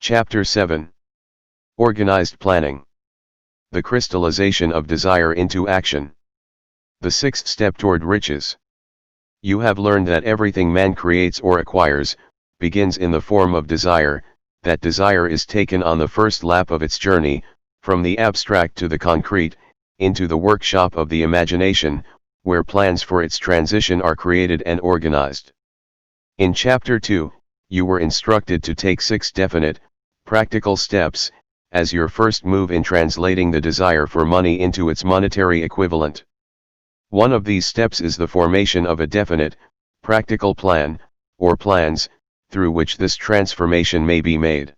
Chapter 7. Organized Planning. The Crystallization of Desire into Action. The sixth step toward riches. You have learned that everything man creates or acquires, begins in the form of desire, that desire is taken on the first lap of its journey, from the abstract to the concrete, into the workshop of the imagination, where plans for its transition are created and organized. In Chapter 2, you were instructed to take 6 definite, practical steps, as your first move in translating the desire for money into its monetary equivalent. One of these steps is the formation of a definite, practical plan, or plans, through which this transformation may be made.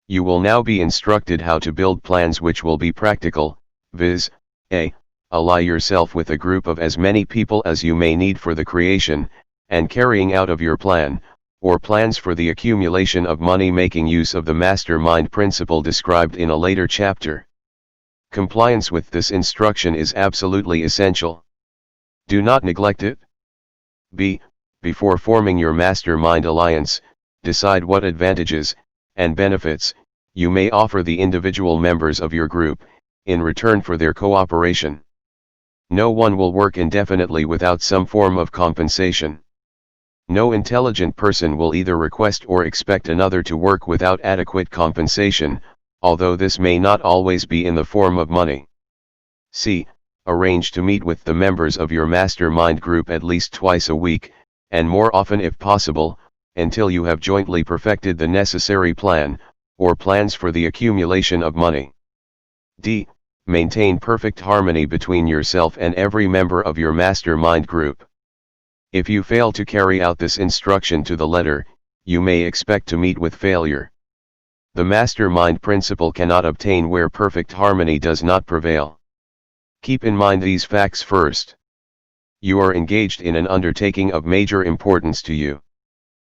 You will now be instructed how to build plans which will be practical, viz. A. Ally yourself with a group of as many people as you may need for the creation, and carrying out of your plan, or plans for the accumulation of money, making use of the mastermind principle described in a later chapter. Compliance with this instruction is absolutely essential. Do not neglect it. B. Before forming your mastermind alliance, decide what advantages, and benefits, you may offer the individual members of your group, in return for their cooperation. No one will work indefinitely without some form of compensation. No intelligent person will either request or expect another to work without adequate compensation, although this may not always be in the form of money. C. Arrange to meet with the members of your mastermind group at least twice a week, and more often if possible, until you have jointly perfected the necessary plan, or plans for the accumulation of money. D. Maintain perfect harmony between yourself and every member of your mastermind group. If you fail to carry out this instruction to the letter, you may expect to meet with failure. The mastermind principle cannot obtain where perfect harmony does not prevail. Keep in mind these facts first. You are engaged in an undertaking of major importance to you.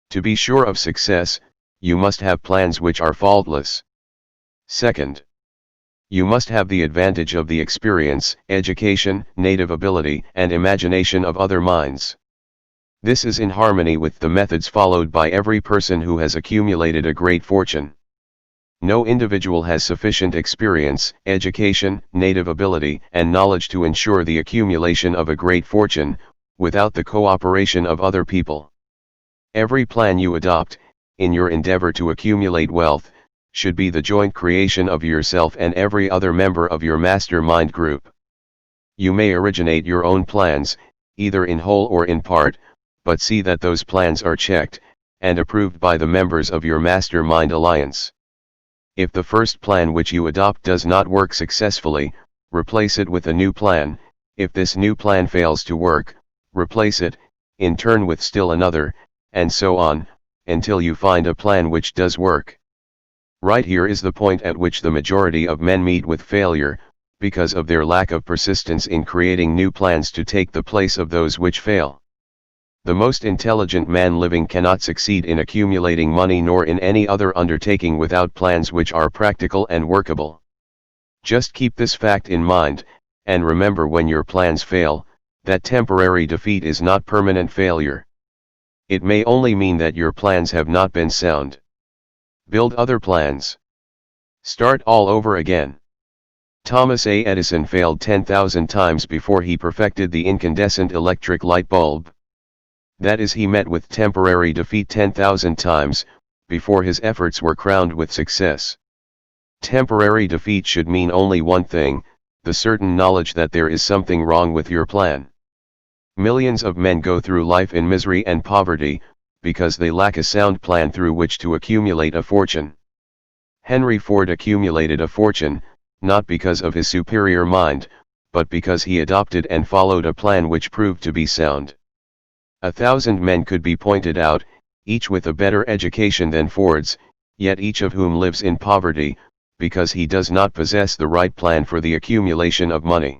To be sure of success, you must have plans which are faultless. Second, you must have the advantage of the experience, education, native ability, and imagination of other minds. This is in harmony with the methods followed by every person who has accumulated a great fortune. No individual has sufficient experience, education, native ability, and knowledge to ensure the accumulation of a great fortune, without the cooperation of other people. Every plan you adopt, in your endeavor to accumulate wealth, should be the joint creation of yourself and every other member of your mastermind group. You may originate your own plans, either in whole or in part, but see that those plans are checked, and approved by the members of your mastermind alliance. If the first plan which you adopt does not work successfully, replace it with a new plan. If this new plan fails to work, replace it, in turn with still another, and so on, until you find a plan which does work. Right here is the point at which the majority of men meet with failure, because of their lack of persistence in creating new plans to take the place of those which fail. The most intelligent man living cannot succeed in accumulating money nor in any other undertaking without plans which are practical and workable. Just keep this fact in mind, and remember when your plans fail, that temporary defeat is not permanent failure. It may only mean that your plans have not been sound. Build other plans. Start all over again. Thomas A. Edison failed 10,000 times before he perfected the incandescent electric light bulb. That is, he met with temporary defeat 10,000 times, before his efforts were crowned with success. Temporary defeat should mean only one thing, the certain knowledge that there is something wrong with your plan. Millions of men go through life in misery and poverty, because they lack a sound plan through which to accumulate a fortune. Henry Ford accumulated a fortune, not because of his superior mind, but because he adopted and followed a plan which proved to be sound. 1,000 men could be pointed out, each with a better education than Ford's, yet each of whom lives in poverty, because he does not possess the right plan for the accumulation of money.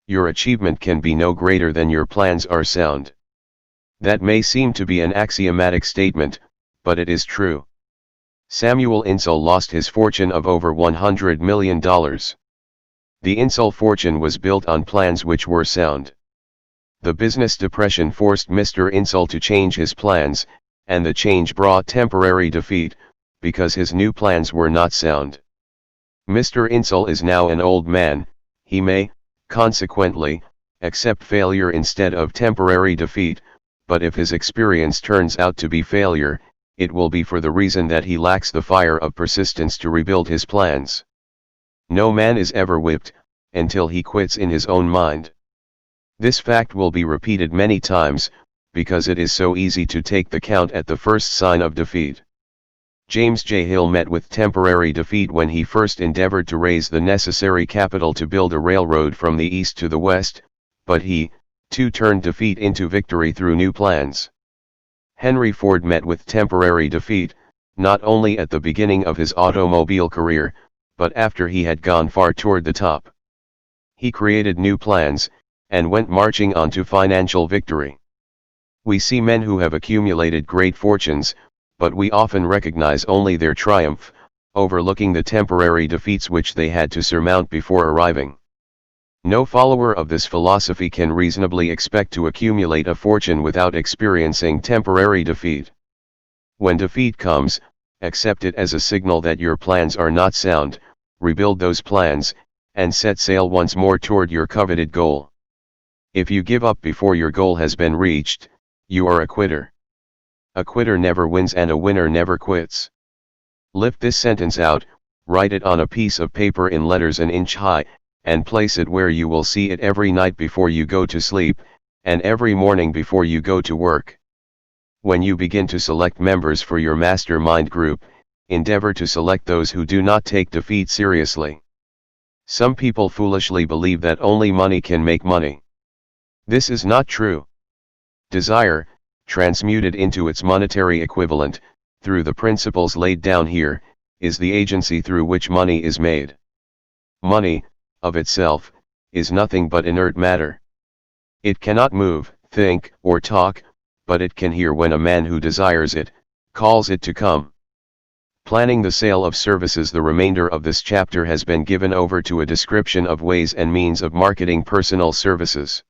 Your achievement can be no greater than your plans are sound. That may seem to be an axiomatic statement, but it is true. Samuel Insull lost his fortune of over $100 million. The Insull fortune was built on plans which were sound. The business depression forced Mr. Insull to change his plans, and the change brought temporary defeat, because his new plans were not sound. Mr. Insel is now an old man, he may, consequently, accept failure instead of temporary defeat, but if his experience turns out to be failure, it will be for the reason that he lacks the fire of persistence to rebuild his plans. No man is ever whipped, until he quits in his own mind. This fact will be repeated many times, because it is so easy to take the count at the first sign of defeat. James J. Hill met with temporary defeat when he first endeavored to raise the necessary capital to build a railroad from the east to the west, but he, too, turned defeat into victory through new plans. Henry Ford met with temporary defeat, not only at the beginning of his automobile career, but after he had gone far toward the top. He created new plans, and went marching on to financial victory. We see men who have accumulated great fortunes, but we often recognize only their triumph, overlooking the temporary defeats which they had to surmount before arriving. No follower of this philosophy can reasonably expect to accumulate a fortune without experiencing temporary defeat. When defeat comes, accept it as a signal that your plans are not sound, rebuild those plans, and set sail once more toward your coveted goal. If you give up before your goal has been reached, you are a quitter. A quitter never wins and a winner never quits. Lift this sentence out, write it on a piece of paper in letters an inch high, and place it where you will see it every night before you go to sleep, and every morning before you go to work. When you begin to select members for your mastermind group, endeavor to select those who do not take defeat seriously. Some people foolishly believe that only money can make money. This is not true. Desire, transmuted into its monetary equivalent, through the principles laid down here, is the agency through which money is made. Money, of itself, is nothing but inert matter. It cannot move, think, or talk, but it can hear when a man who desires it, calls it to come. Planning the sale of services. The remainder of this chapter has been given over to a description of ways and means of marketing personal services.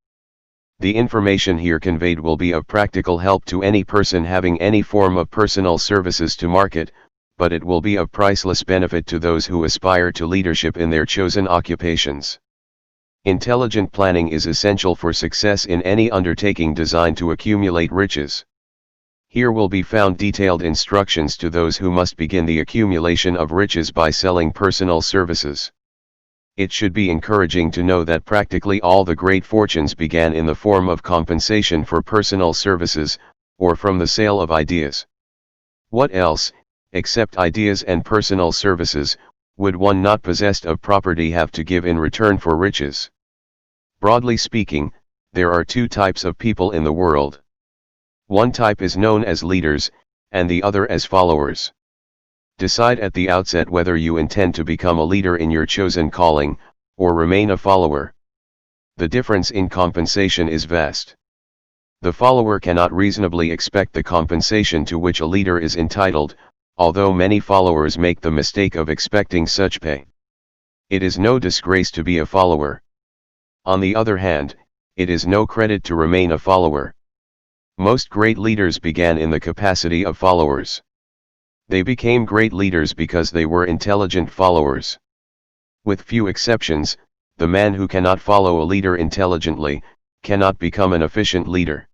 The information here conveyed will be of practical help to any person having any form of personal services to market, but it will be of priceless benefit to those who aspire to leadership in their chosen occupations. Intelligent planning is essential for success in any undertaking designed to accumulate riches. Here will be found detailed instructions to those who must begin the accumulation of riches by selling personal services. It should be encouraging to know that practically all the great fortunes began in the form of compensation for personal services, or from the sale of ideas. What else, except ideas and personal services, would one not possessed of property have to give in return for riches? Broadly speaking, there are two types of people in the world. One type is known as leaders, and the other as followers. Decide at the outset whether you intend to become a leader in your chosen calling, or remain a follower. The difference in compensation is vast. The follower cannot reasonably expect the compensation to which a leader is entitled, although many followers make the mistake of expecting such pay. It is no disgrace to be a follower. On the other hand, it is no credit to remain a follower. Most great leaders began in the capacity of followers. They became great leaders because they were intelligent followers. With few exceptions, the man who cannot follow a leader intelligently, cannot become an efficient leader.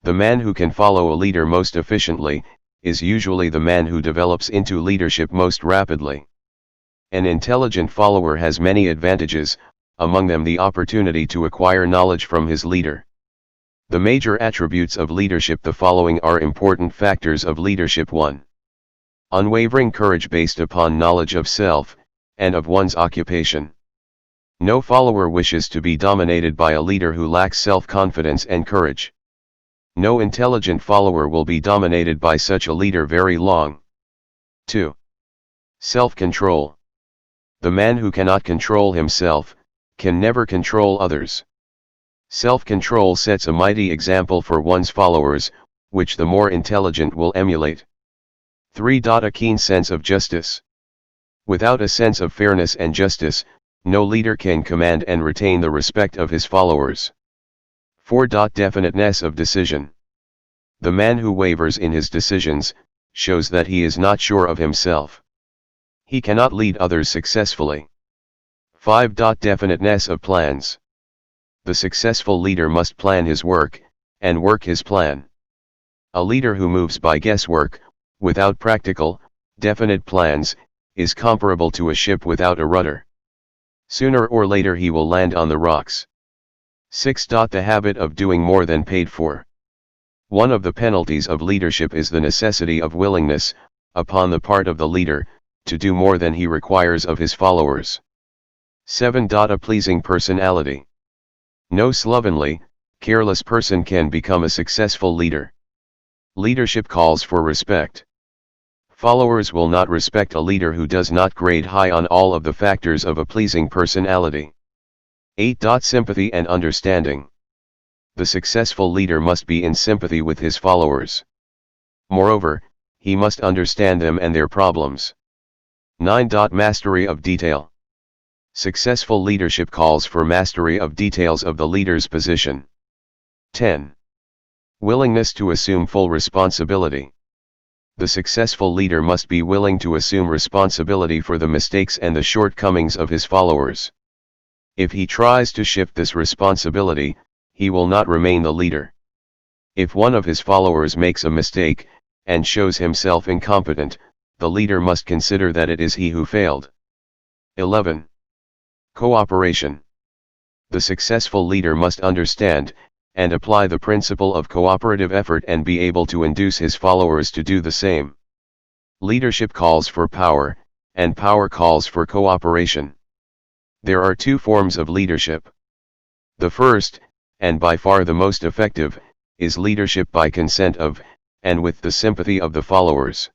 The man who can follow a leader most efficiently, is usually the man who develops into leadership most rapidly. An intelligent follower has many advantages, among them the opportunity to acquire knowledge from his leader. The major attributes of leadership. The following are important factors of leadership. 1. Unwavering courage based upon knowledge of self, and of one's occupation. No follower wishes to be dominated by a leader who lacks self-confidence and courage. No intelligent follower will be dominated by such a leader very long. 2. Self-control. The man who cannot control himself, can never control others. Self-control sets a mighty example for one's followers, which the more intelligent will emulate. 3. A keen sense of justice. Without a sense of fairness and justice, no leader can command and retain the respect of his followers. 4. Definiteness of decision. The man who wavers in his decisions, shows that he is not sure of himself. He cannot lead others successfully. 5. Definiteness of Plans. The successful leader must plan his work, and work his plan. A leader who moves by guesswork, without practical, definite plans, is comparable to a ship without a rudder. Sooner or later he will land on the rocks. 6. The habit of doing more than paid for. One of the penalties of leadership is the necessity of willingness, upon the part of the leader, to do more than he requires of his followers. 7. A pleasing personality. No slovenly, careless person can become a successful leader. Leadership calls for respect. Followers will not respect a leader who does not grade high on all of the factors of a pleasing personality. 8. Sympathy and Understanding. The successful leader must be in sympathy with his followers. Moreover, he must understand them and their problems. 9. Mastery of detail. Successful leadership calls for mastery of details of the leader's position. 10. Willingness to assume full responsibility. The successful leader must be willing to assume responsibility for the mistakes and the shortcomings of his followers. If he tries to shift this responsibility, he will not remain the leader. If one of his followers makes a mistake, and shows himself incompetent, the leader must consider that it is he who failed. 11. Cooperation. The successful leader must understand, and apply the principle of cooperative effort and be able to induce his followers to do the same. Leadership calls for power, and power calls for cooperation. There are two forms of leadership. The first, and by far the most effective, is leadership by consent of, and with the sympathy of the followers.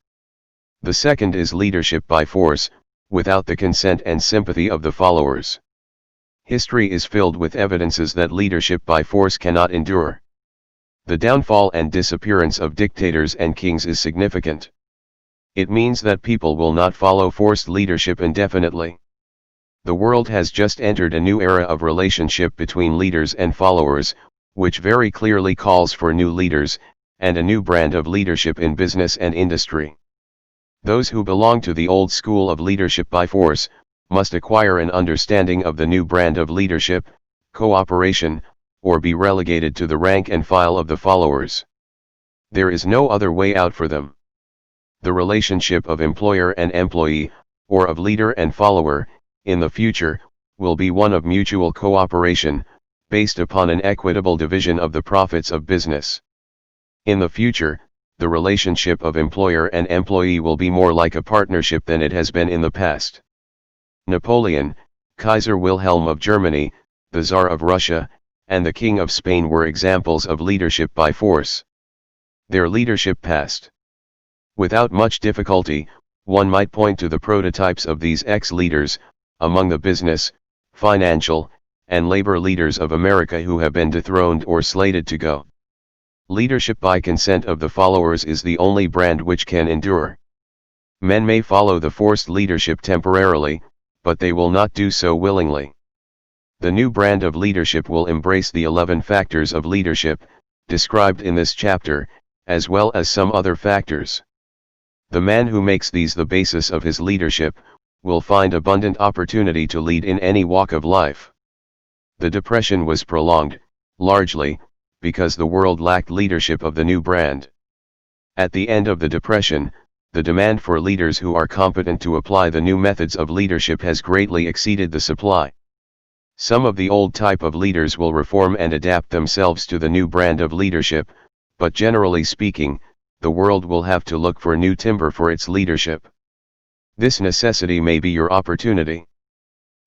The second is leadership by force, without the consent and sympathy of the followers. History is filled with evidences that leadership by force cannot endure. The downfall and disappearance of dictators and kings is significant. It means that people will not follow forced leadership indefinitely. The world has just entered a new era of relationship between leaders and followers, which very clearly calls for new leaders, and a new brand of leadership in business and industry. Those who belong to the old school of leadership by force, must acquire an understanding of the new brand of leadership, cooperation, or be relegated to the rank and file of the followers. There is no other way out for them. The relationship of employer and employee, or of leader and follower, in the future, will be one of mutual cooperation, based upon an equitable division of the profits of business. In the future, the relationship of employer and employee will be more like a partnership than it has been in the past. Napoleon, Kaiser Wilhelm of Germany, the Tsar of Russia, and the King of Spain were examples of leadership by force. Their leadership passed. Without much difficulty, one might point to the prototypes of these ex-leaders, among the business, financial, and labor leaders of America who have been dethroned or slated to go. Leadership by consent of the followers is the only brand which can endure. Men may follow the forced leadership temporarily, but they will not do so willingly. The new brand of leadership will embrace the 11 factors of leadership, described in this chapter, as well as some other factors. The man who makes these the basis of his leadership, will find abundant opportunity to lead in any walk of life. The Depression was prolonged, largely, because the world lacked leadership of the new brand. At the end of the Depression, the demand for leaders who are competent to apply the new methods of leadership has greatly exceeded the supply. Some of the old type of leaders will reform and adapt themselves to the new brand of leadership, but generally speaking, the world will have to look for new timber for its leadership. This necessity may be your opportunity.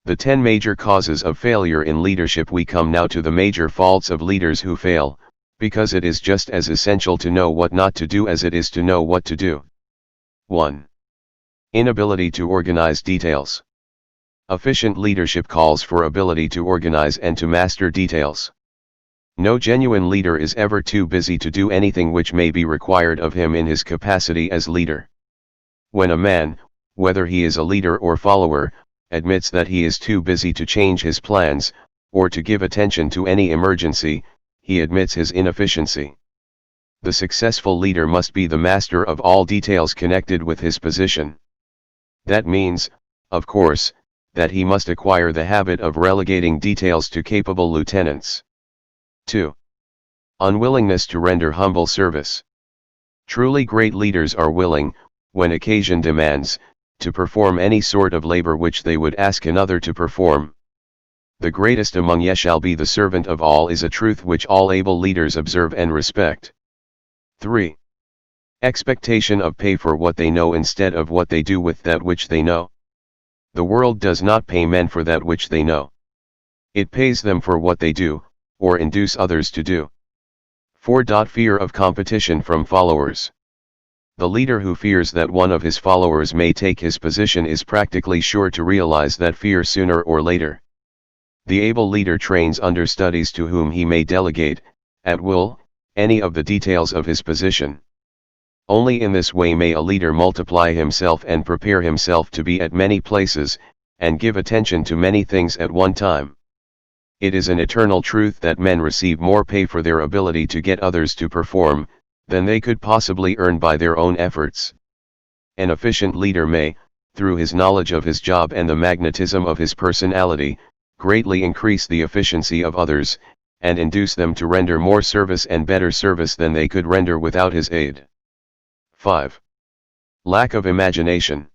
The 10 major causes of failure in leadership. We come now to the major faults of leaders who fail, because it is just as essential to know what not to do as it is to know what to do. 1. Inability to organize details. Efficient leadership calls for ability to organize and to master details. No genuine leader is ever too busy to do anything which may be required of him in his capacity as leader. When a man, whether he is a leader or follower, admits that he is too busy to change his plans, or to give attention to any emergency, he admits his inefficiency. The successful leader must be the master of all details connected with his position. That means, of course, that he must acquire the habit of relegating details to capable lieutenants. 2. Unwillingness to render humble service. Truly great leaders are willing, when occasion demands, to perform any sort of labor which they would ask another to perform. The greatest among ye shall be the servant of all is a truth which all able leaders observe and respect. 3. Expectation of pay for what they know instead of what they do with that which they know. The world does not pay men for that which they know. It pays them for what they do, or induce others to do. 4. Fear of competition from followers. The leader who fears that one of his followers may take his position is practically sure to realize that fear sooner or later. The able leader trains understudies to whom he may delegate, at will, any of the details of his position. Only in this way may a leader multiply himself and prepare himself to be at many places, and give attention to many things at one time. It is an eternal truth that men receive more pay for their ability to get others to perform, than they could possibly earn by their own efforts. An efficient leader may, through his knowledge of his job and the magnetism of his personality, greatly increase the efficiency of others, and induce them to render more service and better service than they could render without his aid. 5. Lack of imagination.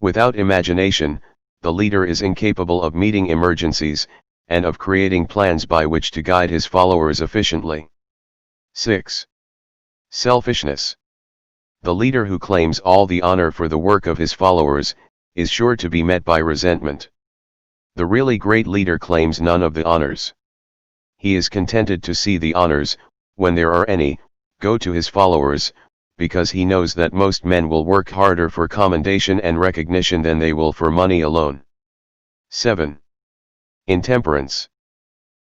Without imagination, the leader is incapable of meeting emergencies, and of creating plans by which to guide his followers efficiently. 6. Selfishness. The leader who claims all the honor for the work of his followers, is sure to be met by resentment. The really great leader claims none of the honors. He is contented to see the honors, when there are any, go to his followers, because he knows that most men will work harder for commendation and recognition than they will for money alone. 7. Intemperance.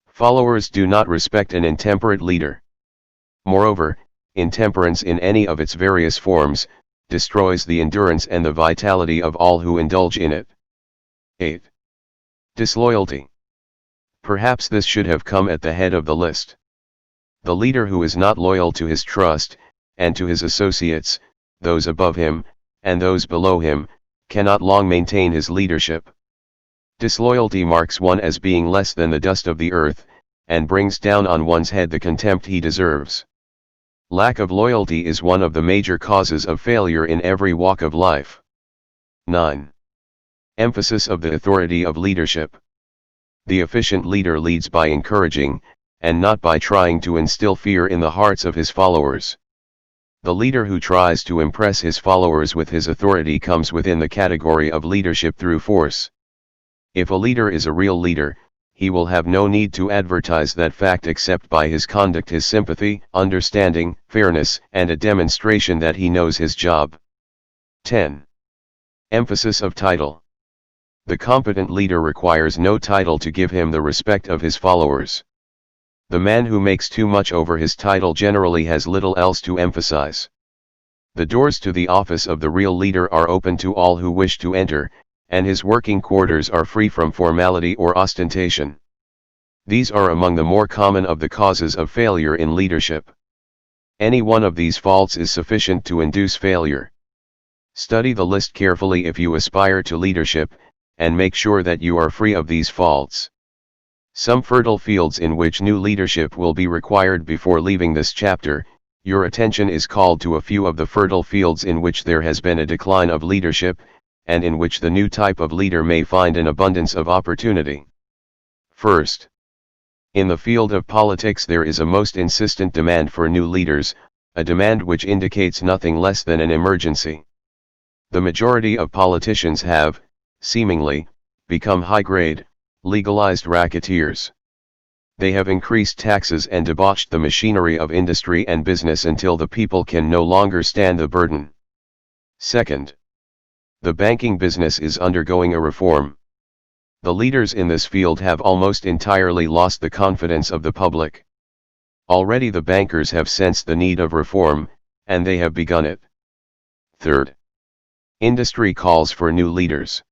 Followers do not respect an intemperate leader. Moreover, intemperance in any of its various forms, destroys the endurance and the vitality of all who indulge in it. 8. Disloyalty. Perhaps this should have come at the head of the list. The leader who is not loyal to his trust, and to his associates, those above him, and those below him, cannot long maintain his leadership. Disloyalty marks one as being less than the dust of the earth, and brings down on one's head the contempt he deserves. Lack of loyalty is one of the major causes of failure in every walk of life. 9. Emphasis of the authority of leadership. The efficient leader leads by encouraging, and not by trying to instill fear in the hearts of his followers. The leader who tries to impress his followers with his authority comes within the category of leadership through force. If a leader is a real leader, he will have no need to advertise that fact except by his conduct, his sympathy, understanding, fairness, and a demonstration that he knows his job. 10. Emphasis of title. The competent leader requires no title to give him the respect of his followers. The man who makes too much over his title generally has little else to emphasize. The doors to the office of the real leader are open to all who wish to enter, and his working quarters are free from formality or ostentation. These are among the more common of the causes of failure in leadership. Any one of these faults is sufficient to induce failure. Study the list carefully if you aspire to leadership, and make sure that you are free of these faults. Some fertile fields in which new leadership will be required. Before leaving this chapter, your attention is called to a few of the fertile fields in which there has been a decline of leadership, and in which the new type of leader may find an abundance of opportunity. First, in the field of politics there is a most insistent demand for new leaders, a demand which indicates nothing less than an emergency. The majority of politicians have, seemingly, become high-grade, legalized racketeers. They have increased taxes and debauched the machinery of industry and business until the people can no longer stand the burden. Second, the banking business is undergoing a reform. The leaders in this field have almost entirely lost the confidence of the public. Already the bankers have sensed the need of reform, and they have begun it. Third, industry calls for new leaders.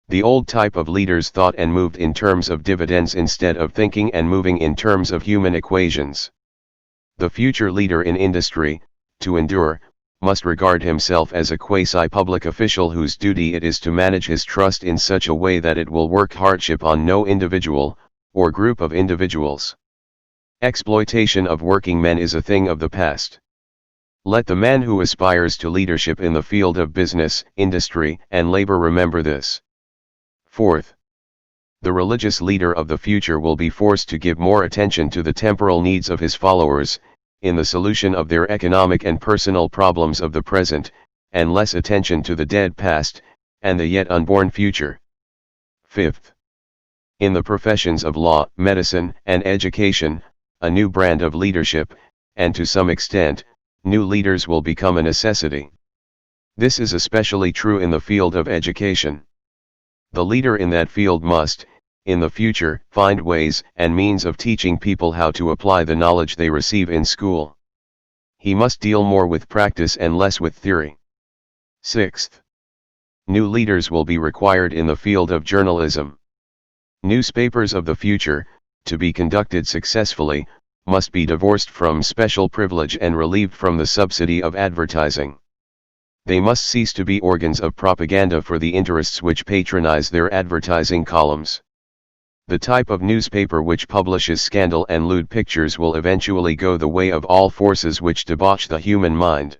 The old type of leaders thought and moved in terms of dividends instead of thinking and moving in terms of human equations. The future leader in industry, to endure, must regard himself as a quasi-public official whose duty it is to manage his trust in such a way that it will work hardship on no individual, or group of individuals. Exploitation of working men is a thing of the past. Let the man who aspires to leadership in the field of business, industry, and labor remember this. Fourth, the religious leader of the future will be forced to give more attention to the temporal needs of his followers, in the solution of their economic and personal problems of the present, and less attention to the dead past, and the yet unborn future. Fifth, in the professions of law, medicine, and education, a new brand of leadership, and to some extent, new leaders will become a necessity. This is especially true in the field of education. The leader in that field must, in the future, find ways and means of teaching people how to apply the knowledge they receive in school. He must deal more with practice and less with theory. Sixth, new leaders will be required in the field of journalism. Newspapers of the future, to be conducted successfully, must be divorced from special privilege and relieved from the subsidy of advertising. They must cease to be organs of propaganda for the interests which patronize their advertising columns. The type of newspaper which publishes scandal and lewd pictures will eventually go the way of all forces which debauch the human mind.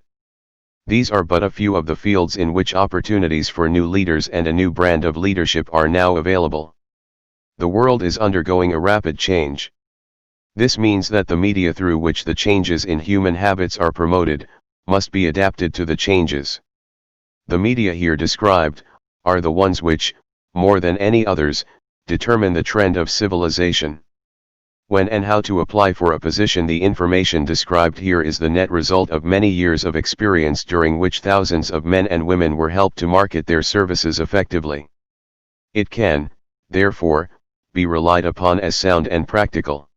These are but a few of the fields in which opportunities for new leaders and a new brand of leadership are now available. The world is undergoing a rapid change. This means that the media through which the changes in human habits are promoted, must be adapted to the changes. The media here described, are the ones which, more than any others, determine the trend of civilization. When and how to apply for a position. The information described here is the net result of many years of experience during which thousands of men and women were helped to market their services effectively. It can, therefore, be relied upon as sound and practical.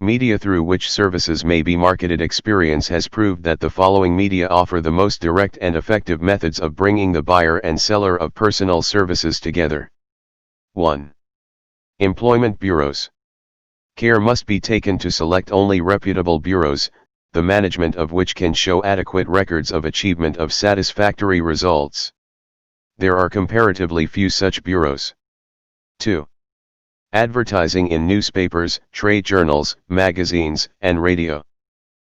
Media through which services may be marketed. Experience has proved that the following media offer the most direct and effective methods of bringing the buyer and seller of personal services together. 1. Employment bureaus. Care must be taken to select only reputable bureaus, the management of which can show adequate records of achievement of satisfactory results. There are comparatively few such bureaus. 2. Advertising in newspapers, trade journals, magazines, and radio.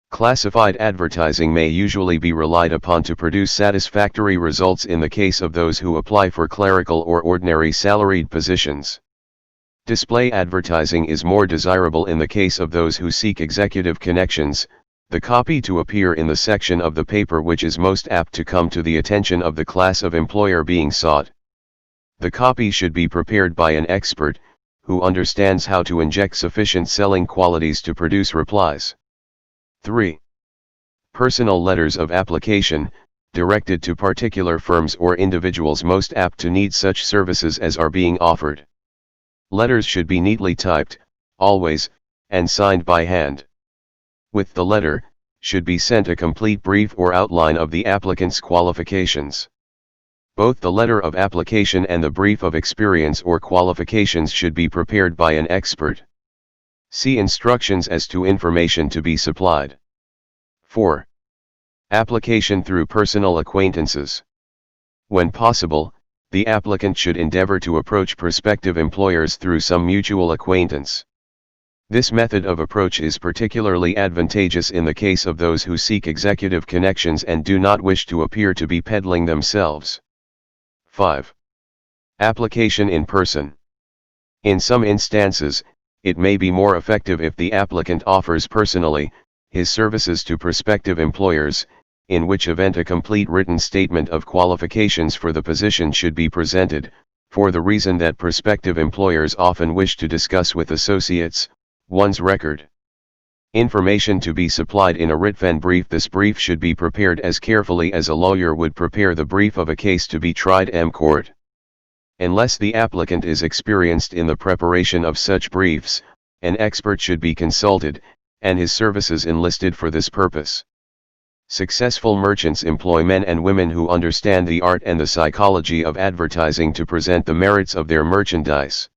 Classified advertising may usually be relied upon to produce satisfactory results in the case of those who apply for clerical or ordinary salaried positions. Display advertising is more desirable in the case of those who seek executive connections, the copy to appear in the section of the paper which is most apt to come to the attention of the class of employer being sought. The copy should be prepared by an expert, who understands how to inject sufficient selling qualities to produce replies. 3. Personal letters of application, directed to particular firms or individuals most apt to need such services as are being offered. Letters should be neatly typed, always, and signed by hand. With the letter, should be sent a complete brief or outline of the applicant's qualifications. Both the letter of application and the brief of experience or qualifications should be prepared by an expert. See instructions as to information to be supplied. 4. Application through personal acquaintances. When possible, the applicant should endeavor to approach prospective employers through some mutual acquaintance. This method of approach is particularly advantageous in the case of those who seek executive connections and do not wish to appear to be peddling themselves. 5. Application in person. In some instances, it may be more effective if the applicant offers personally his services to prospective employers, in which event a complete written statement of qualifications for the position should be presented, for the reason that prospective employers often wish to discuss with associates one's record. Information to be supplied in a written brief. This brief should be prepared as carefully as a lawyer would prepare the brief of a case to be tried in court. Unless the applicant is experienced in the preparation of such briefs, an expert should be consulted, and his services enlisted for this purpose. Successful merchants employ men and women who understand the art and the psychology of advertising to present the merits of their merchandise.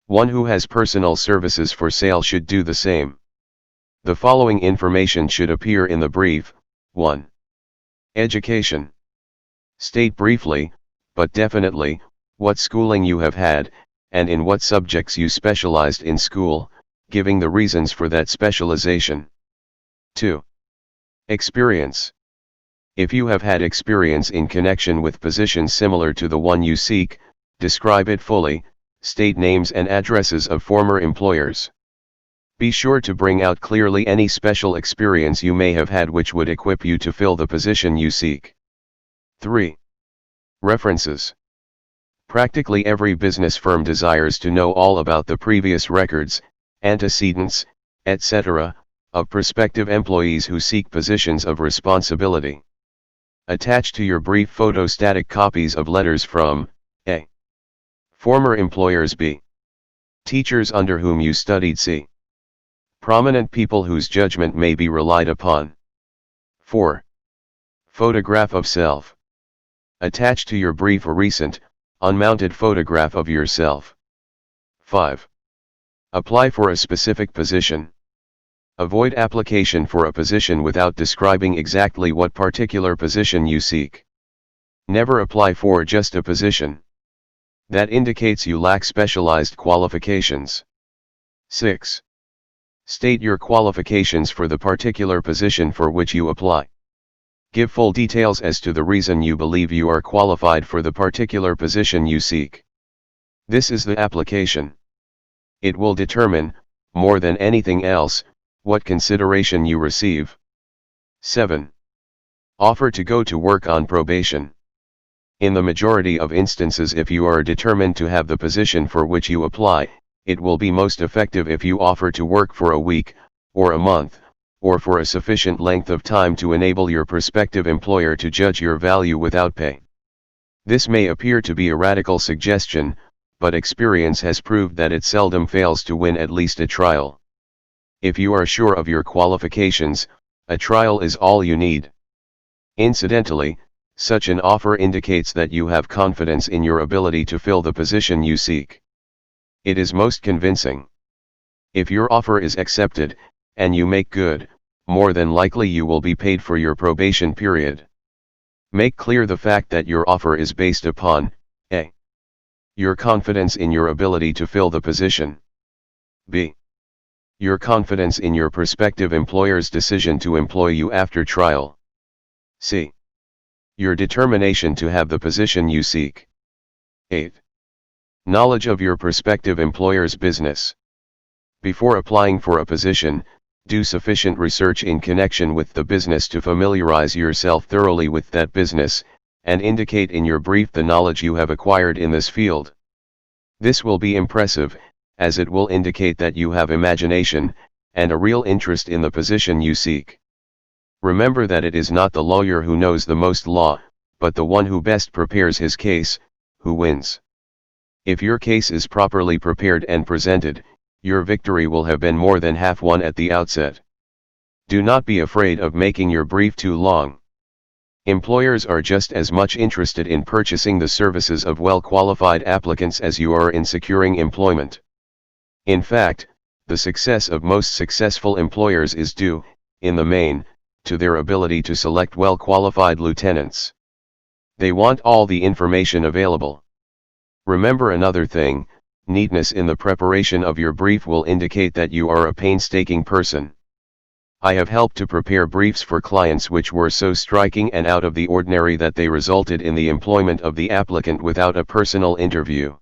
One who has personal services for sale should do the same. The following information should appear in the brief. 1. Education. State briefly, but definitely, what schooling you have had, and in what subjects you specialized in school, giving the reasons for that specialization. 2. Experience. If you have had experience in connection with positions similar to the one you seek, describe it fully, state names and addresses of former employers. Be sure to bring out clearly any special experience you may have had which would equip you to fill the position you seek. 3. References. Practically every business firm desires to know all about the previous records, antecedents, etc., of prospective employees who seek positions of responsibility. Attach to your brief photostatic copies of letters from a. Former employers, b. Teachers under whom you studied, c. Prominent people whose judgment may be relied upon. 4. Photograph of self. Attach to your brief a recent, unmounted photograph of yourself. 5. Apply for a specific position. Avoid application for a position without describing exactly what particular position you seek. Never apply for just a position. That indicates you lack specialized qualifications. 6. State your qualifications for the particular position for which you apply. Give full details as to the reason you believe you are qualified for the particular position you seek. This is the application. It will determine, more than anything else, what consideration you receive. 7. Offer to go to work on probation. In the majority of instances, if you are determined to have the position for which you apply, it will be most effective if you offer to work for a week, or a month, or for a sufficient length of time to enable your prospective employer to judge your value without pay. This may appear to be a radical suggestion, but experience has proved that it seldom fails to win at least a trial. If you are sure of your qualifications, a trial is all you need. Incidentally, such an offer indicates that you have confidence in your ability to fill the position you seek. It is most convincing. If your offer is accepted, and you make good, more than likely you will be paid for your probation period. Make clear the fact that your offer is based upon a. Your confidence in your ability to fill the position. b. Your confidence in your prospective employer's decision to employ you after trial. c. Your determination to have the position you seek. 8. Knowledge of your prospective employer's business. Before applying for a position, do sufficient research in connection with the business to familiarize yourself thoroughly with that business, and indicate in your brief the knowledge you have acquired in this field. This will be impressive, as it will indicate that you have imagination, and a real interest in the position you seek. Remember that it is not the lawyer who knows the most law, but the one who best prepares his case, who wins. If your case is properly prepared and presented, your victory will have been more than half won at the outset. Do not be afraid of making your brief too long. Employers are just as much interested in purchasing the services of well-qualified applicants as you are in securing employment. In fact, the success of most successful employers is due, in the main, to their ability to select well-qualified lieutenants. They want all the information available. Remember another thing: neatness in the preparation of your brief will indicate that you are a painstaking person. I have helped to prepare briefs for clients which were so striking and out of the ordinary that they resulted in the employment of the applicant without a personal interview.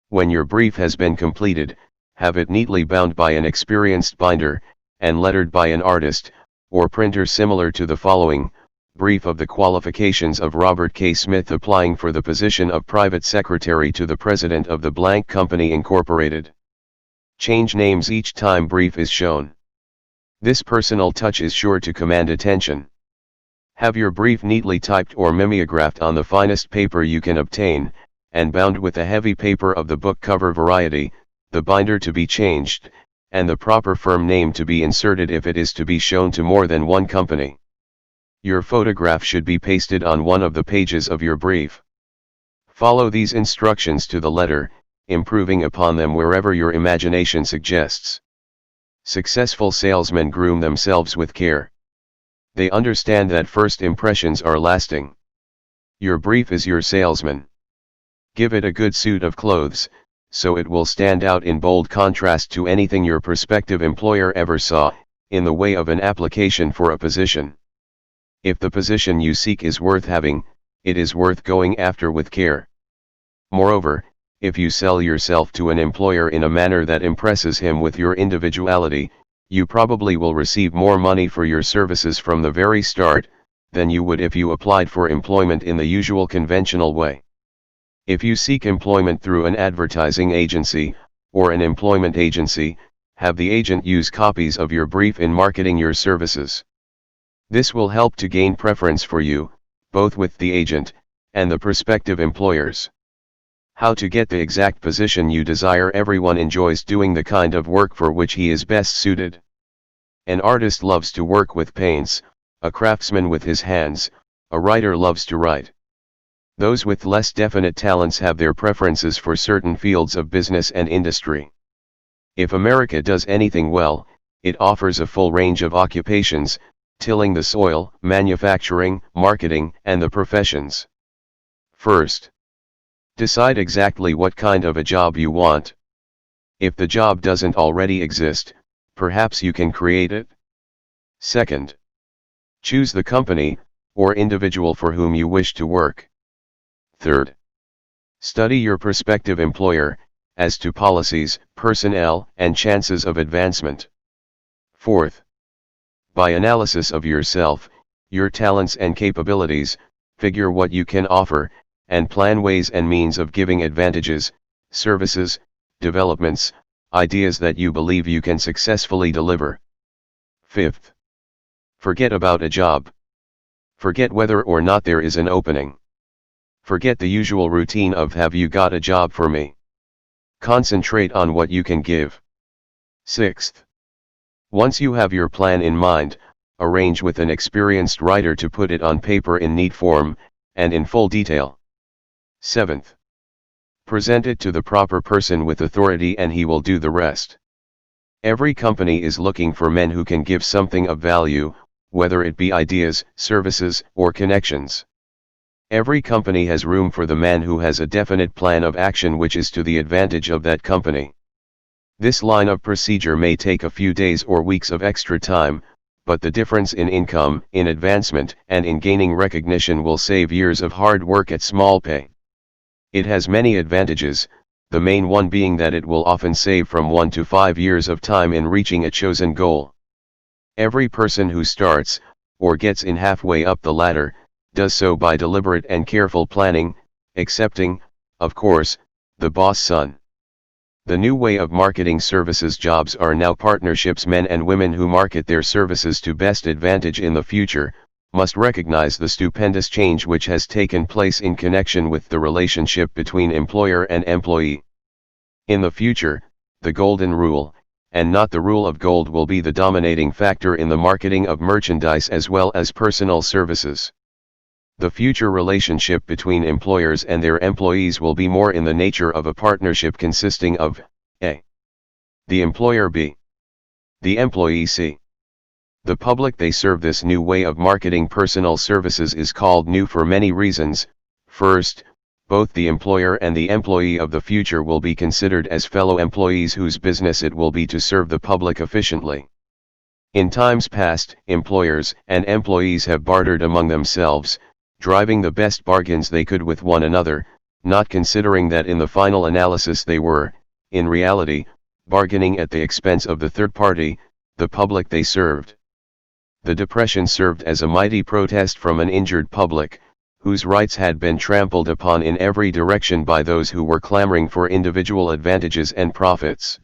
When your brief has been completed, have it neatly bound by an experienced binder, and lettered by an artist, or printer similar to the following: brief of the qualifications of Robert K. Smith applying for the position of private secretary to the president of the blank company incorporated. Change names each time brief is shown. This personal touch is sure to command attention. Have your brief neatly typed or mimeographed on the finest paper you can obtain, and bound with a heavy paper of the book cover variety, the binder to be changed, and the proper firm name to be inserted if it is to be shown to more than one company. Your photograph should be pasted on one of the pages of your brief. Follow these instructions to the letter, improving upon them wherever your imagination suggests. Successful salesmen groom themselves with care. They understand that first impressions are lasting. Your brief is your salesman. Give it a good suit of clothes, so it will stand out in bold contrast to anything your prospective employer ever saw, in the way of an application for a position. If the position you seek is worth having, it is worth going after with care. Moreover, if you sell yourself to an employer in a manner that impresses him with your individuality, you probably will receive more money for your services from the very start, than you would if you applied for employment in the usual conventional way. If you seek employment through an advertising agency, or an employment agency, have the agent use copies of your brief in marketing your services. This will help to gain preference for you, both with the agent, and the prospective employers. How to get the exact position you desire. Everyone enjoys doing the kind of work for which he is best suited. An artist loves to work with paints, a craftsman with his hands, a writer loves to write. Those with less definite talents have their preferences for certain fields of business and industry. If America does anything well, it offers a full range of occupations, tilling the soil, manufacturing, marketing, and the professions. First, decide exactly what kind of a job you want. If the job doesn't already exist, perhaps you can create it. Second, choose the company, or individual for whom you wish to work. Third, study your prospective employer, as to policies, personnel, and chances of advancement. Fourth, by analysis of yourself, your talents and capabilities, figure what you can offer, and plan ways and means of giving advantages, services, developments, ideas that you believe you can successfully deliver. Fifth, forget about a job. Forget whether or not there is an opening. Forget the usual routine of "have you got a job for me?" Concentrate on what you can give. Sixth, once you have your plan in mind, arrange with an experienced writer to put it on paper in neat form, and in full detail. Seventh, present it to the proper person with authority and he will do the rest. Every company is looking for men who can give something of value, whether it be ideas, services, or connections. Every company has room for the man who has a definite plan of action which is to the advantage of that company. This line of procedure may take a few days or weeks of extra time, but the difference in income, in advancement, and in gaining recognition will save years of hard work at small pay. It has many advantages, the main one being that it will often save from 1 to 5 years of time in reaching a chosen goal. Every person who starts, or gets in halfway up the ladder, does so by deliberate and careful planning, excepting, of course, the boss son. The new way of marketing services jobs are now partnerships. Men and women who market their services to best advantage in the future, must recognize the stupendous change which has taken place in connection with the relationship between employer and employee. In the future, the golden rule, and not the rule of gold, will be the dominating factor in the marketing of merchandise as well as personal services. The future relationship between employers and their employees will be more in the nature of a partnership consisting of A. the employer, B. the employee, C. the public they serve. This new way of marketing personal services is called new for many reasons. First, both the employer and the employee of the future will be considered as fellow employees whose business it will be to serve the public efficiently. In times past, employers and employees have bartered among themselves, driving the best bargains they could with one another, not considering that in the final analysis they were, in reality, bargaining at the expense of the third party, the public they served. The Depression served as a mighty protest from an injured public, whose rights had been trampled upon in every direction by those who were clamoring for individual advantages and profits.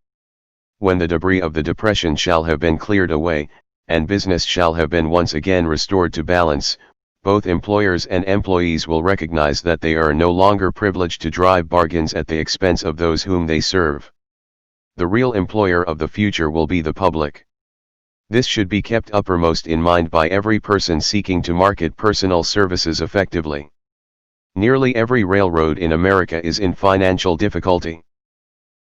When the debris of the Depression shall have been cleared away, and business shall have been once again restored to balance, both employers and employees will recognize that they are no longer privileged to drive bargains at the expense of those whom they serve. The real employer of the future will be the public. This should be kept uppermost in mind by every person seeking to market personal services effectively. Nearly every railroad in America is in financial difficulty.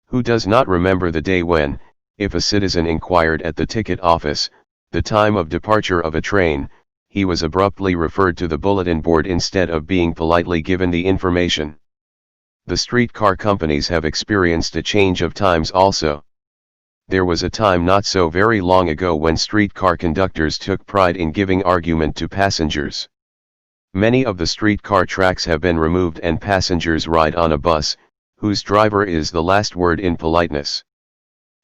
Who does not remember the day when, If a citizen inquired at the ticket office the time of departure of a train, he was abruptly referred to the bulletin board instead of being politely given the information. The streetcar companies have experienced a change of times also. There was a time not so very long ago when streetcar conductors took pride in giving argument to passengers. Many of the streetcar tracks have been removed and passengers ride on a bus, whose driver is the last word in politeness.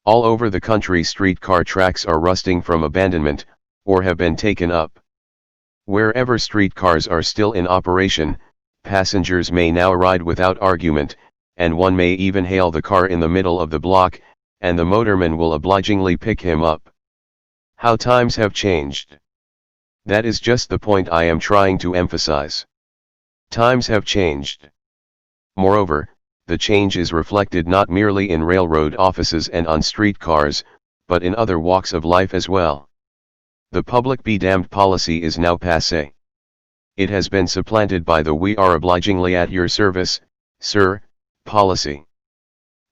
All over the country streetcar tracks are rusting from abandonment, or have been taken up. Wherever streetcars are still in operation, passengers may now ride without argument, and one may even hail the car in the middle of the block, and the motorman will obligingly pick him up. How times have changed. That is just the point I am trying to emphasize. Times have changed. Moreover, the change is reflected not merely in railroad offices and on streetcars, but in other walks of life as well. The public be damned policy is now passé. It has been supplanted by the we are obligingly at your service, sir, policy.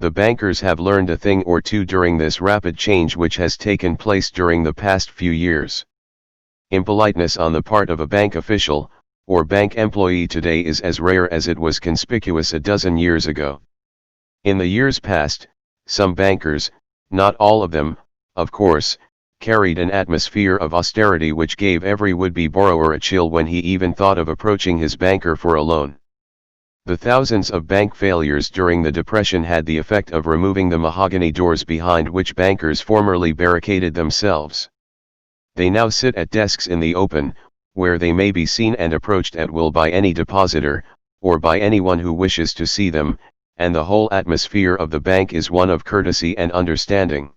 The bankers have learned a thing or two during this rapid change which has taken place during the past few years. Impoliteness on the part of a bank official, or bank employee today is as rare as it was conspicuous a dozen years ago. In the years past, some bankers, not all of them, of course, carried an atmosphere of austerity which gave every would-be borrower a chill when he even thought of approaching his banker for a loan. The thousands of bank failures during the Depression had the effect of removing the mahogany doors behind which bankers formerly barricaded themselves. They now sit at desks in the open, where they may be seen and approached at will by any depositor, or by anyone who wishes to see them, and the whole atmosphere of the bank is one of courtesy and understanding.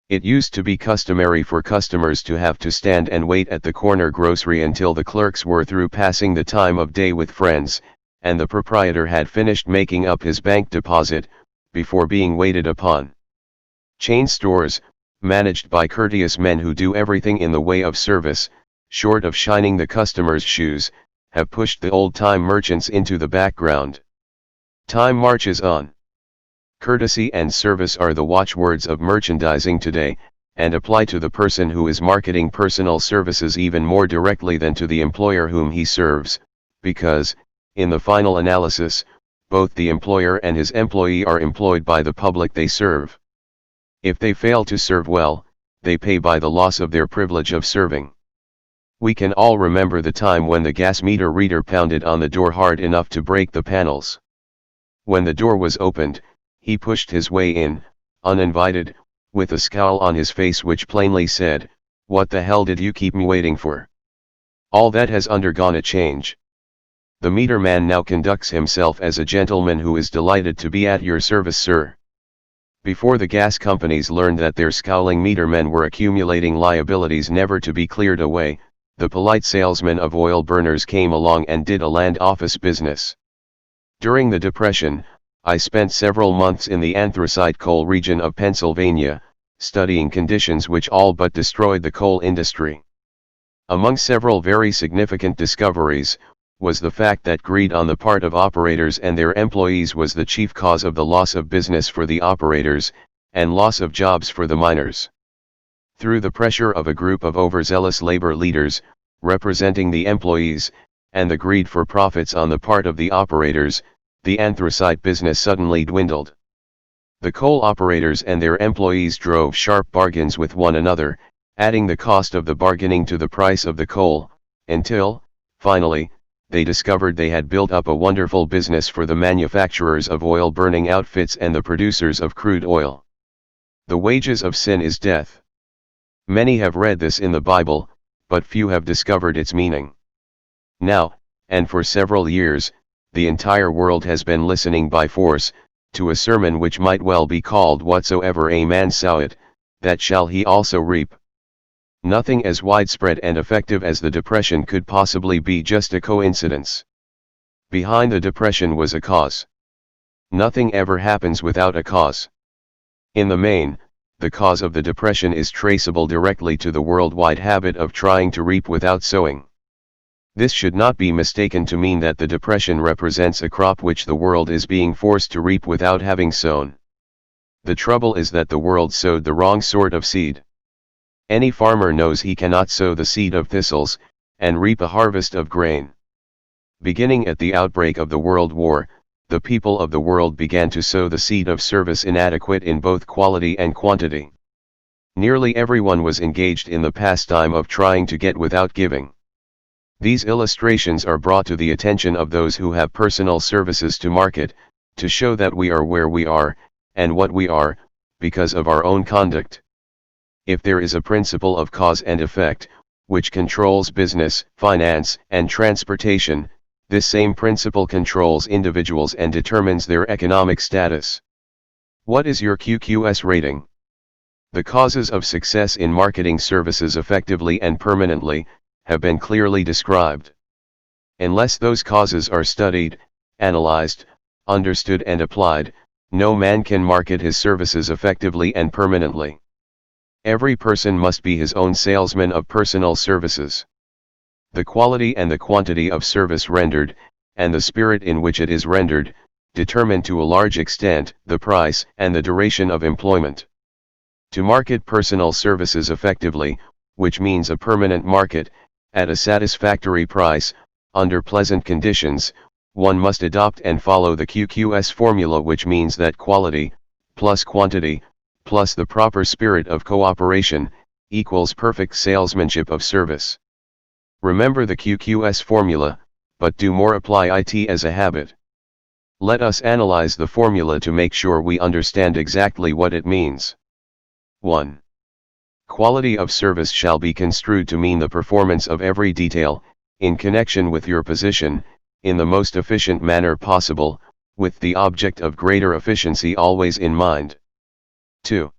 It used to be customary for customers to have to stand and wait at the corner grocery until the clerks were through passing the time of day with friends, and the proprietor had finished making up his bank deposit, before being waited upon. Chain stores, managed by courteous men who do everything in the way of service, short of shining the customers' shoes, have pushed the old-time merchants into the background. Time marches on. Courtesy and service are the watchwords of merchandising today, and apply to the person who is marketing personal services even more directly than to the employer whom he serves, because, in the final analysis, both the employer and his employee are employed by the public they serve. If they fail to serve well, they pay by the loss of their privilege of serving. We can all remember the time when the gas meter reader pounded on the door hard enough to break the panels. When the door was opened, he pushed his way in, uninvited, with a scowl on his face which plainly said, "What the hell did you keep me waiting for?" All that has undergone a change. The meter man now conducts himself as a gentleman who is delighted to be at your service, sir. Before the gas companies learned that their scowling meter men were accumulating liabilities never to be cleared away, the polite salesman of oil burners came along and did a land office business. During the Depression, I spent several months in the anthracite coal region of Pennsylvania, studying conditions which all but destroyed the coal industry. Among several very significant discoveries, was the fact that greed on the part of operators and their employees was the chief cause of the loss of business for the operators, and loss of jobs for the miners. Through the pressure of a group of overzealous labor leaders, representing the employees, and the greed for profits on the part of the operators, the anthracite business suddenly dwindled. The coal operators and their employees drove sharp bargains with one another, adding the cost of the bargaining to the price of the coal, until, finally, they discovered they had built up a wonderful business for the manufacturers of oil-burning outfits and the producers of crude oil. The wages of sin is death. Many have read this in the Bible, but few have discovered its meaning. Now, and for several years, the entire world has been listening by force, to a sermon which might well be called "Whatsoever a man soweth, that shall he also reap." Nothing as widespread and effective as the Depression could possibly be just a coincidence. Behind the Depression was a cause. Nothing ever happens without a cause. In the main, the cause of the Depression is traceable directly to the worldwide habit of trying to reap without sowing. This should not be mistaken to mean that the Depression represents a crop which the world is being forced to reap without having sown. The trouble is that the world sowed the wrong sort of seed. Any farmer knows he cannot sow the seed of thistles, and reap a harvest of grain. Beginning at the outbreak of the World War, the people of the world began to sow the seed of service inadequate in both quality and quantity. Nearly everyone was engaged in the pastime of trying to get without giving. These illustrations are brought to the attention of those who have personal services to market, to show that we are where we are, and what we are, because of our own conduct. If there is a principle of cause and effect, which controls business, finance, and transportation, this same principle controls individuals and determines their economic status. What is your QQS rating? The causes of success in marketing services effectively and permanently have been clearly described. Unless those causes are studied, analyzed, understood and applied, no man can market his services effectively and permanently. Every person must be his own salesman of personal services. The quality and the quantity of service rendered, and the spirit in which it is rendered, determine to a large extent the price and the duration of employment. To market personal services effectively, which means a permanent market, at a satisfactory price, under pleasant conditions, one must adopt and follow the QQS formula, which means that quality, plus quantity, plus the proper spirit of cooperation, equals perfect salesmanship of service. Remember the QQS formula, but do more: apply it as a habit. Let us analyze the formula to make sure we understand exactly what it means. 1. Quality of service shall be construed to mean the performance of every detail, in connection with your position, in the most efficient manner possible, with the object of greater efficiency always in mind. 2.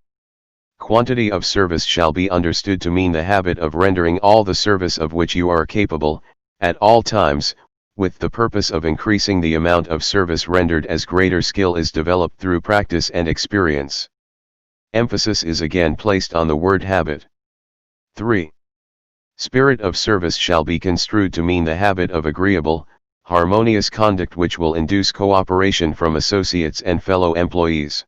Quantity of service shall be understood to mean the habit of rendering all the service of which you are capable, at all times, with the purpose of increasing the amount of service rendered as greater skill is developed through practice and experience. Emphasis is again placed on the word habit. 3. Spirit of service shall be construed to mean the habit of agreeable, harmonious conduct which will induce cooperation from associates and fellow employees.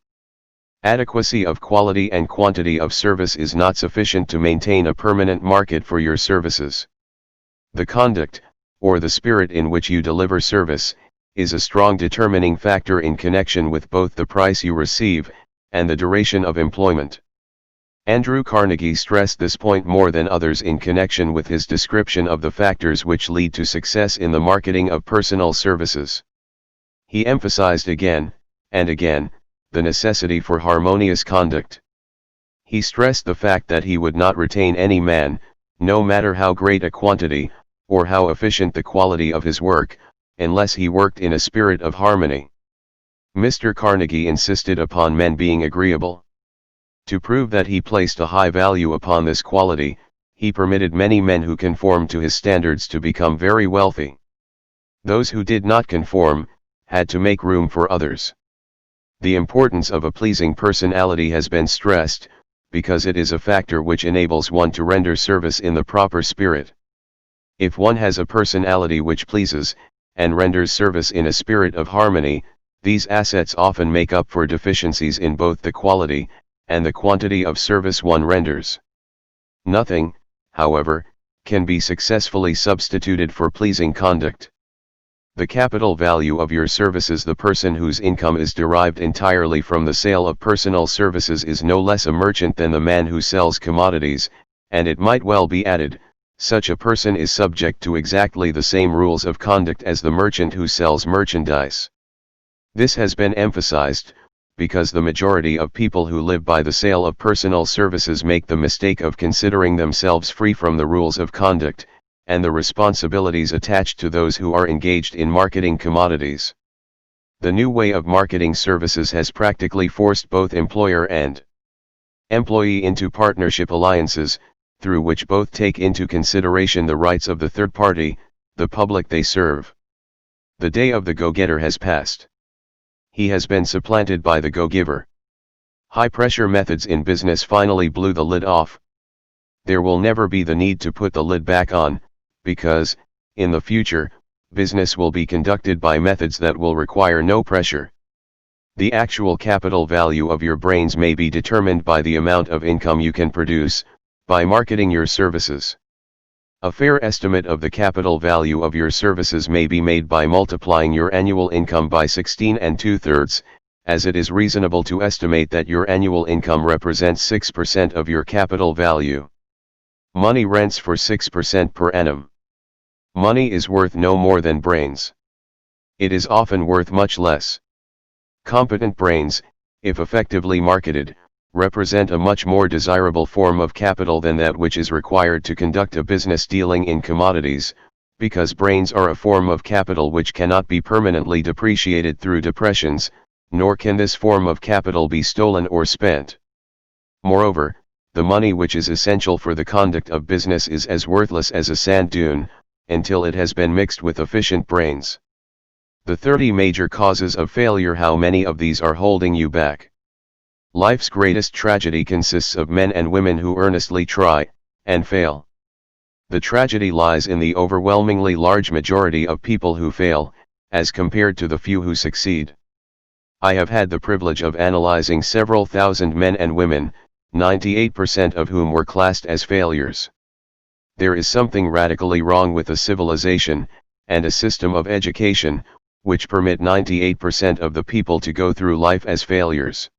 Adequacy of quality and quantity of service is not sufficient to maintain a permanent market for your services. The conduct, or the spirit in which you deliver service, is a strong determining factor in connection with both the price you receive, and the duration of employment. Andrew Carnegie stressed this point more than others in connection with his description of the factors which lead to success in the marketing of personal services. He emphasized again, and again, the necessity for harmonious conduct. He stressed the fact that he would not retain any man, no matter how great a quantity, or how efficient the quality of his work, unless he worked in a spirit of harmony. Mr. Carnegie insisted upon men being agreeable. To prove that he placed a high value upon this quality, he permitted many men who conformed to his standards to become very wealthy. Those who did not conform, had to make room for others. The importance of a pleasing personality has been stressed, because it is a factor which enables one to render service in the proper spirit. If one has a personality which pleases, and renders service in a spirit of harmony, these assets often make up for deficiencies in both the quality, and the quantity of service one renders. Nothing, however, can be successfully substituted for pleasing conduct. The capital value of your services, the person whose income is derived entirely from the sale of personal services, is no less a merchant than the man who sells commodities, and it might well be added, such a person is subject to exactly the same rules of conduct as the merchant who sells merchandise. This has been emphasized, because the majority of people who live by the sale of personal services make the mistake of considering themselves free from the rules of conduct, and the responsibilities attached to those who are engaged in marketing commodities. The new way of marketing services has practically forced both employer and employee into partnership alliances, through which both take into consideration the rights of the third party, the public they serve. The day of the go-getter has passed. He has been supplanted by the go-giver. High-pressure methods in business finally blew the lid off. There will never be the need to put the lid back on, because, in the future, business will be conducted by methods that will require no pressure. The actual capital value of your brains may be determined by the amount of income you can produce, by marketing your services. A fair estimate of the capital value of your services may be made by multiplying your annual income by 16 2/3, as it is reasonable to estimate that your annual income represents 6% of your capital value. Money rents for 6% per annum. Money is worth no more than brains. It is often worth much less. Competent brains, if effectively marketed, represent a much more desirable form of capital than that which is required to conduct a business dealing in commodities, because brains are a form of capital which cannot be permanently depreciated through depressions, nor can this form of capital be stolen or spent. Moreover, the money which is essential for the conduct of business is as worthless as a sand dune, until it has been mixed with efficient brains. The 30 major causes of failure. How many of these are holding you back? Life's greatest tragedy consists of men and women who earnestly try, and fail. The tragedy lies in the overwhelmingly large majority of people who fail, as compared to the few who succeed. I have had the privilege of analyzing several thousand men and women, 98% of whom were classed as failures. There is something radically wrong with a civilization, and a system of education, which permit 98% of the people to go through life as failures.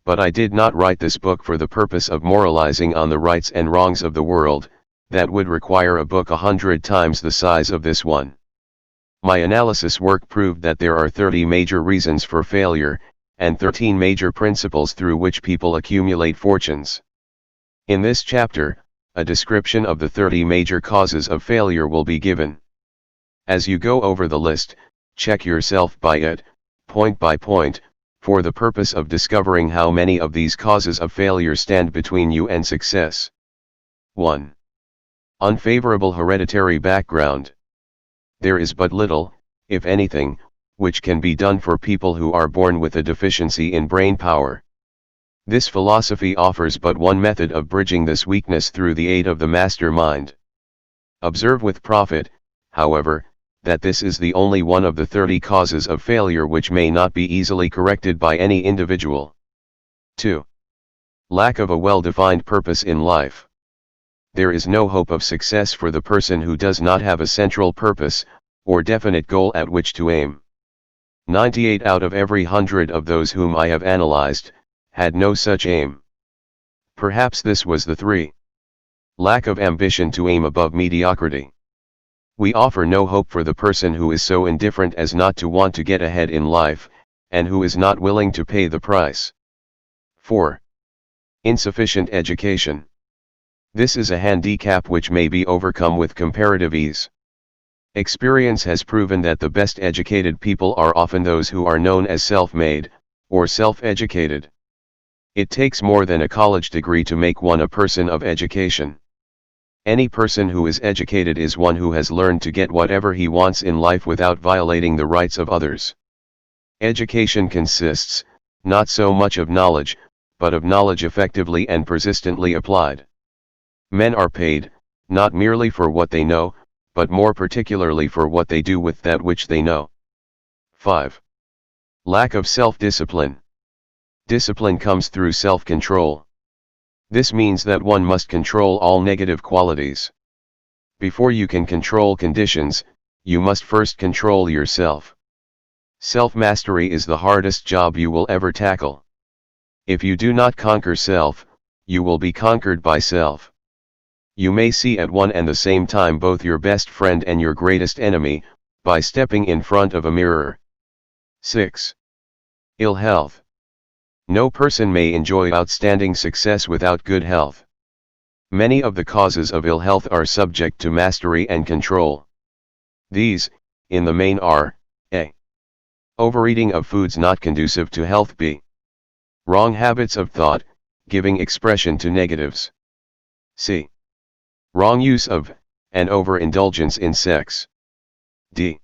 But I did not write this book for the purpose of moralizing on the rights and wrongs of the world. That would require a book 100 times the size of this one. My analysis work proved that there are 30 major reasons for failure, and 13 major principles through which people accumulate fortunes. In this chapter, a description of the 30 major causes of failure will be given. As you go over the list, check yourself by it, point by point, for the purpose of discovering how many of these causes of failure stand between you and success. 1. Unfavorable hereditary background. There is but little, if anything, which can be done for people who are born with a deficiency in brain power. This philosophy offers but one method of bridging this weakness through the aid of the master mind. Observe with profit, however, that this is the only one of the 30 causes of failure which may not be easily corrected by any individual. 2. Lack of a well-defined purpose in life. There is no hope of success for the person who does not have a central purpose, or definite goal at which to aim. 98 out of every 100 of those whom I have analyzed, had no such aim. Perhaps this was the 3. Lack of ambition to aim above mediocrity. We offer no hope for the person who is so indifferent as not to want to get ahead in life, and who is not willing to pay the price. 4. Insufficient education. This is a handicap which may be overcome with comparative ease. Experience has proven that the best educated people are often those who are known as self-made, or self-educated. It takes more than a college degree to make one a person of education. Any person who is educated is one who has learned to get whatever he wants in life without violating the rights of others. Education consists, not so much of knowledge, but of knowledge effectively and persistently applied. Men are paid, not merely for what they know, but more particularly for what they do with that which they know. 5. Lack of self-discipline. Discipline comes through self-control. This means that one must control all negative qualities. Before you can control conditions, you must first control yourself. Self-mastery is the hardest job you will ever tackle. If you do not conquer self, you will be conquered by self. You may see at one and the same time both your best friend and your greatest enemy, by stepping in front of a mirror. 6. Ill health. No person may enjoy outstanding success without good health. Many of the causes of ill health are subject to mastery and control. These, in the main are, a. Overeating of foods not conducive to health. B. Wrong habits of thought, giving expression to negatives. C. Wrong use of, and overindulgence in sex. D.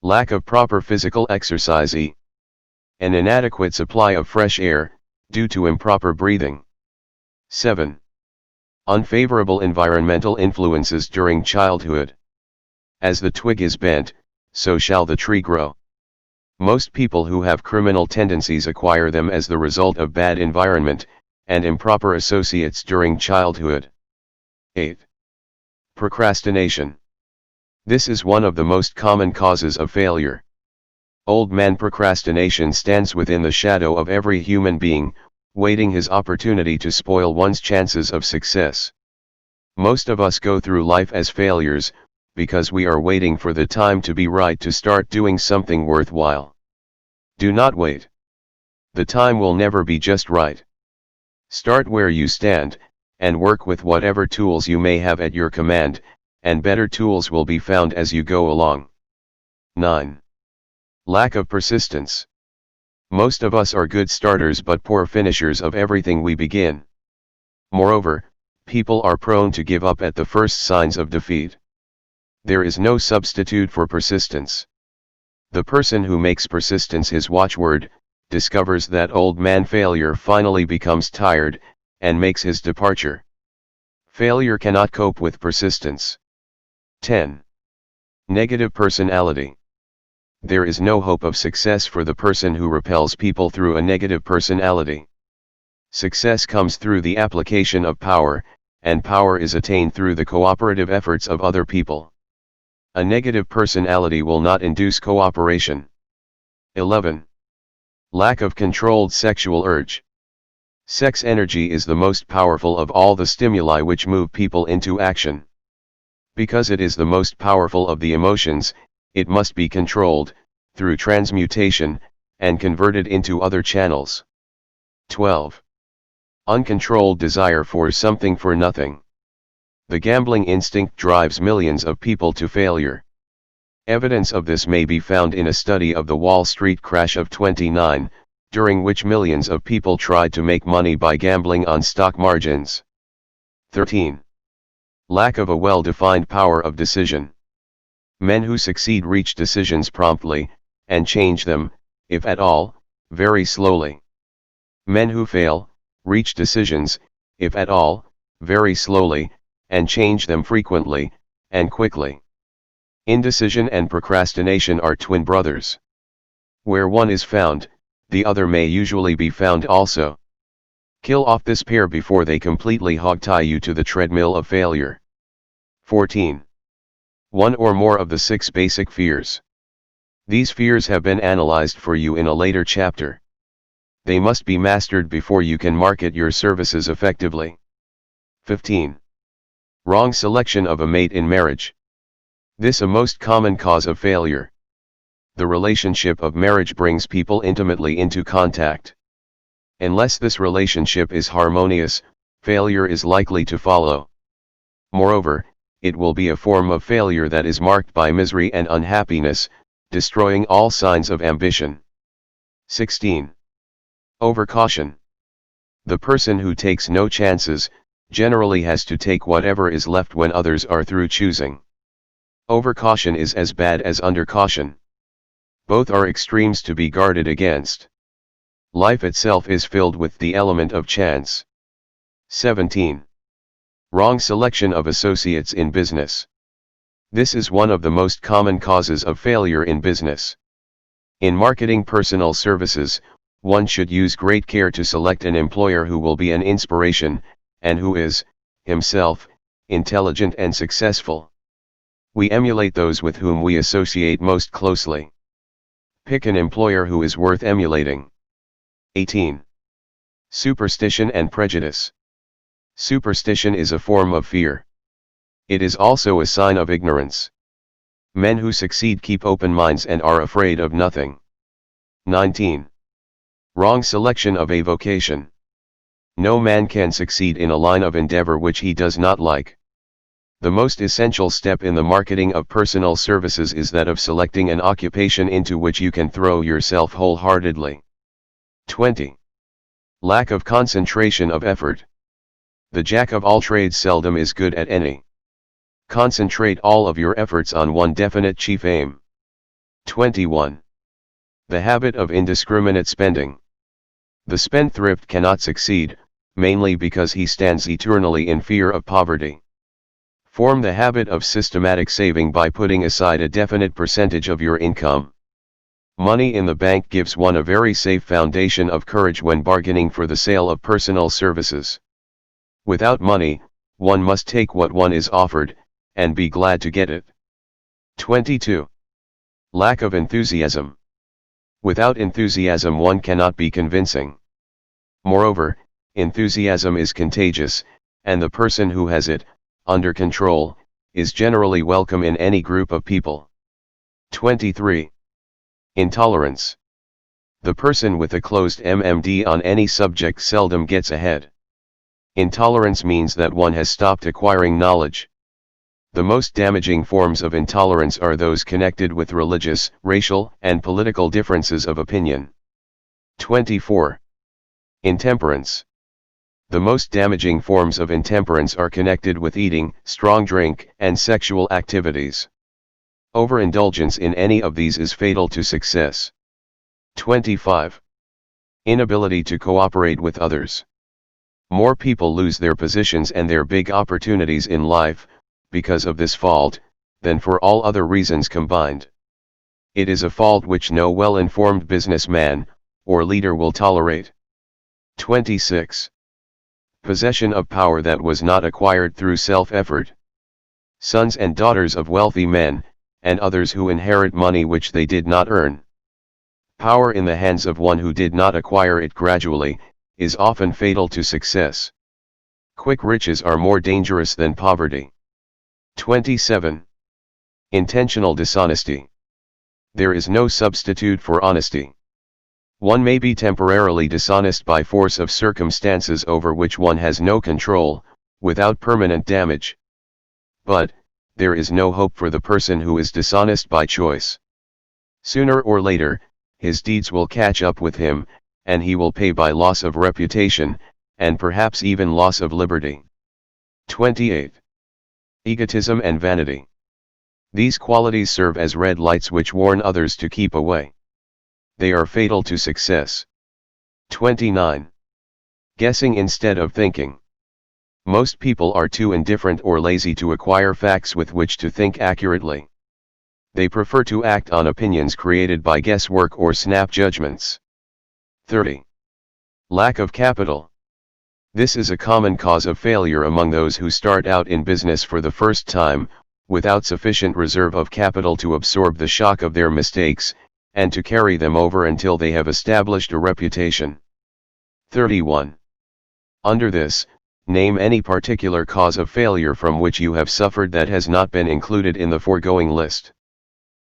Lack of proper physical exercise. E. An inadequate supply of fresh air, due to improper breathing. 7. Unfavorable environmental influences during childhood. As the twig is bent, so shall the tree grow. Most people who have criminal tendencies acquire them as the result of bad environment, and improper associates during childhood. 8. Procrastination. This is one of the most common causes of failure. Old man procrastination stands within the shadow of every human being, waiting his opportunity to spoil one's chances of success. Most of us go through life as failures, because we are waiting for the time to be right to start doing something worthwhile. Do not wait. The time will never be just right. Start where you stand, and work with whatever tools you may have at your command, and better tools will be found as you go along. 9. Lack of persistence. Most of us are good starters but poor finishers of everything we begin. Moreover, people are prone to give up at the first signs of defeat. There is no substitute for persistence. The person who makes persistence his watchword, discovers that old man failure finally becomes tired, and makes his departure. Failure cannot cope with persistence. 10. Negative personality. There is no hope of success for the person who repels people through a negative personality. Success comes through the application of power, and power is attained through the cooperative efforts of other people. A negative personality will not induce cooperation. 11. Lack of controlled sexual urge. Sex energy is the most powerful of all the stimuli which move people into action. Because it is the most powerful of the emotions, it must be controlled, through transmutation, and converted into other channels. 12. Uncontrolled desire for something for nothing. The gambling instinct drives millions of people to failure. Evidence of this may be found in a study of the Wall Street crash of '29, during which millions of people tried to make money by gambling on stock margins. 13. Lack of a well-defined power of decision. Men who succeed reach decisions promptly, and change them, if at all, very slowly. Men who fail, reach decisions, if at all, very slowly, and change them frequently, and quickly. Indecision and procrastination are twin brothers. Where one is found, the other may usually be found also. Kill off this pair before they completely hogtie you to the treadmill of failure. 14. One or more of the 6 basic fears. These fears have been analyzed for you in a later chapter. They must be mastered before you can market your services effectively. 15. Wrong selection of a mate in marriage. This a most common cause of failure. The relationship of marriage brings people intimately into contact. Unless this relationship is harmonious, failure is likely to follow. Moreover, it will be a form of failure that is marked by misery and unhappiness, destroying all signs of ambition. 16. Overcaution. The person who takes no chances, generally has to take whatever is left when others are through choosing. Overcaution is as bad as undercaution. Both are extremes to be guarded against. Life itself is filled with the element of chance. 17. Wrong selection of associates in business. This is one of the most common causes of failure in business. In marketing personal services, one should use great care to select an employer who will be an inspiration, and who is, himself, intelligent and successful. We emulate those with whom we associate most closely. Pick an employer who is worth emulating. 18. Superstition and Prejudice. Superstition is a form of fear. It is also a sign of ignorance. Men who succeed keep open minds and are afraid of nothing. 19. Wrong selection of a vocation. No man can succeed in a line of endeavor which he does not like. The most essential step in the marketing of personal services is that of selecting an occupation into which you can throw yourself wholeheartedly. 20. Lack of concentration of effort. The jack of all trades seldom is good at any. Concentrate all of your efforts on one definite chief aim. 21. The habit of indiscriminate spending. The spendthrift cannot succeed, mainly because he stands eternally in fear of poverty. Form the habit of systematic saving by putting aside a definite percentage of your income. Money in the bank gives one a very safe foundation of courage when bargaining for the sale of personal services. Without money, one must take what one is offered, and be glad to get it. 22. Lack of enthusiasm. Without enthusiasm one cannot be convincing. Moreover, enthusiasm is contagious, and the person who has it, under control, is generally welcome in any group of people. 23. Intolerance. The person with a closed MMD on any subject seldom gets ahead. Intolerance means that one has stopped acquiring knowledge. The most damaging forms of intolerance are those connected with religious, racial, and political differences of opinion. 24. Intemperance. The most damaging forms of intemperance are connected with eating, strong drink, and sexual activities. Overindulgence in any of these is fatal to success. 25. Inability to cooperate with others. More people lose their positions and their big opportunities in life, because of this fault, than for all other reasons combined. It is a fault which no well-informed businessman, or leader will tolerate. 26. Possession of power that was not acquired through self-effort. Sons and daughters of wealthy men, and others who inherit money which they did not earn. Power in the hands of one who did not acquire it gradually, is often fatal to success. Quick riches are more dangerous than poverty. 27. Intentional dishonesty. There is no substitute for honesty. One may be temporarily dishonest by force of circumstances over which one has no control, without permanent damage. But, there is no hope for the person who is dishonest by choice. Sooner or later, his deeds will catch up with him, and he will pay by loss of reputation, and perhaps even loss of liberty. 28. Egotism and vanity. These qualities serve as red lights which warn others to keep away. They are fatal to success. 29. Guessing instead of thinking. Most people are too indifferent or lazy to acquire facts with which to think accurately. They prefer to act on opinions created by guesswork or snap judgments. 30. Lack of capital. This is a common cause of failure among those who start out in business for the first time, without sufficient reserve of capital to absorb the shock of their mistakes, and to carry them over until they have established a reputation. 31. Under this, name any particular cause of failure from which you have suffered that has not been included in the foregoing list.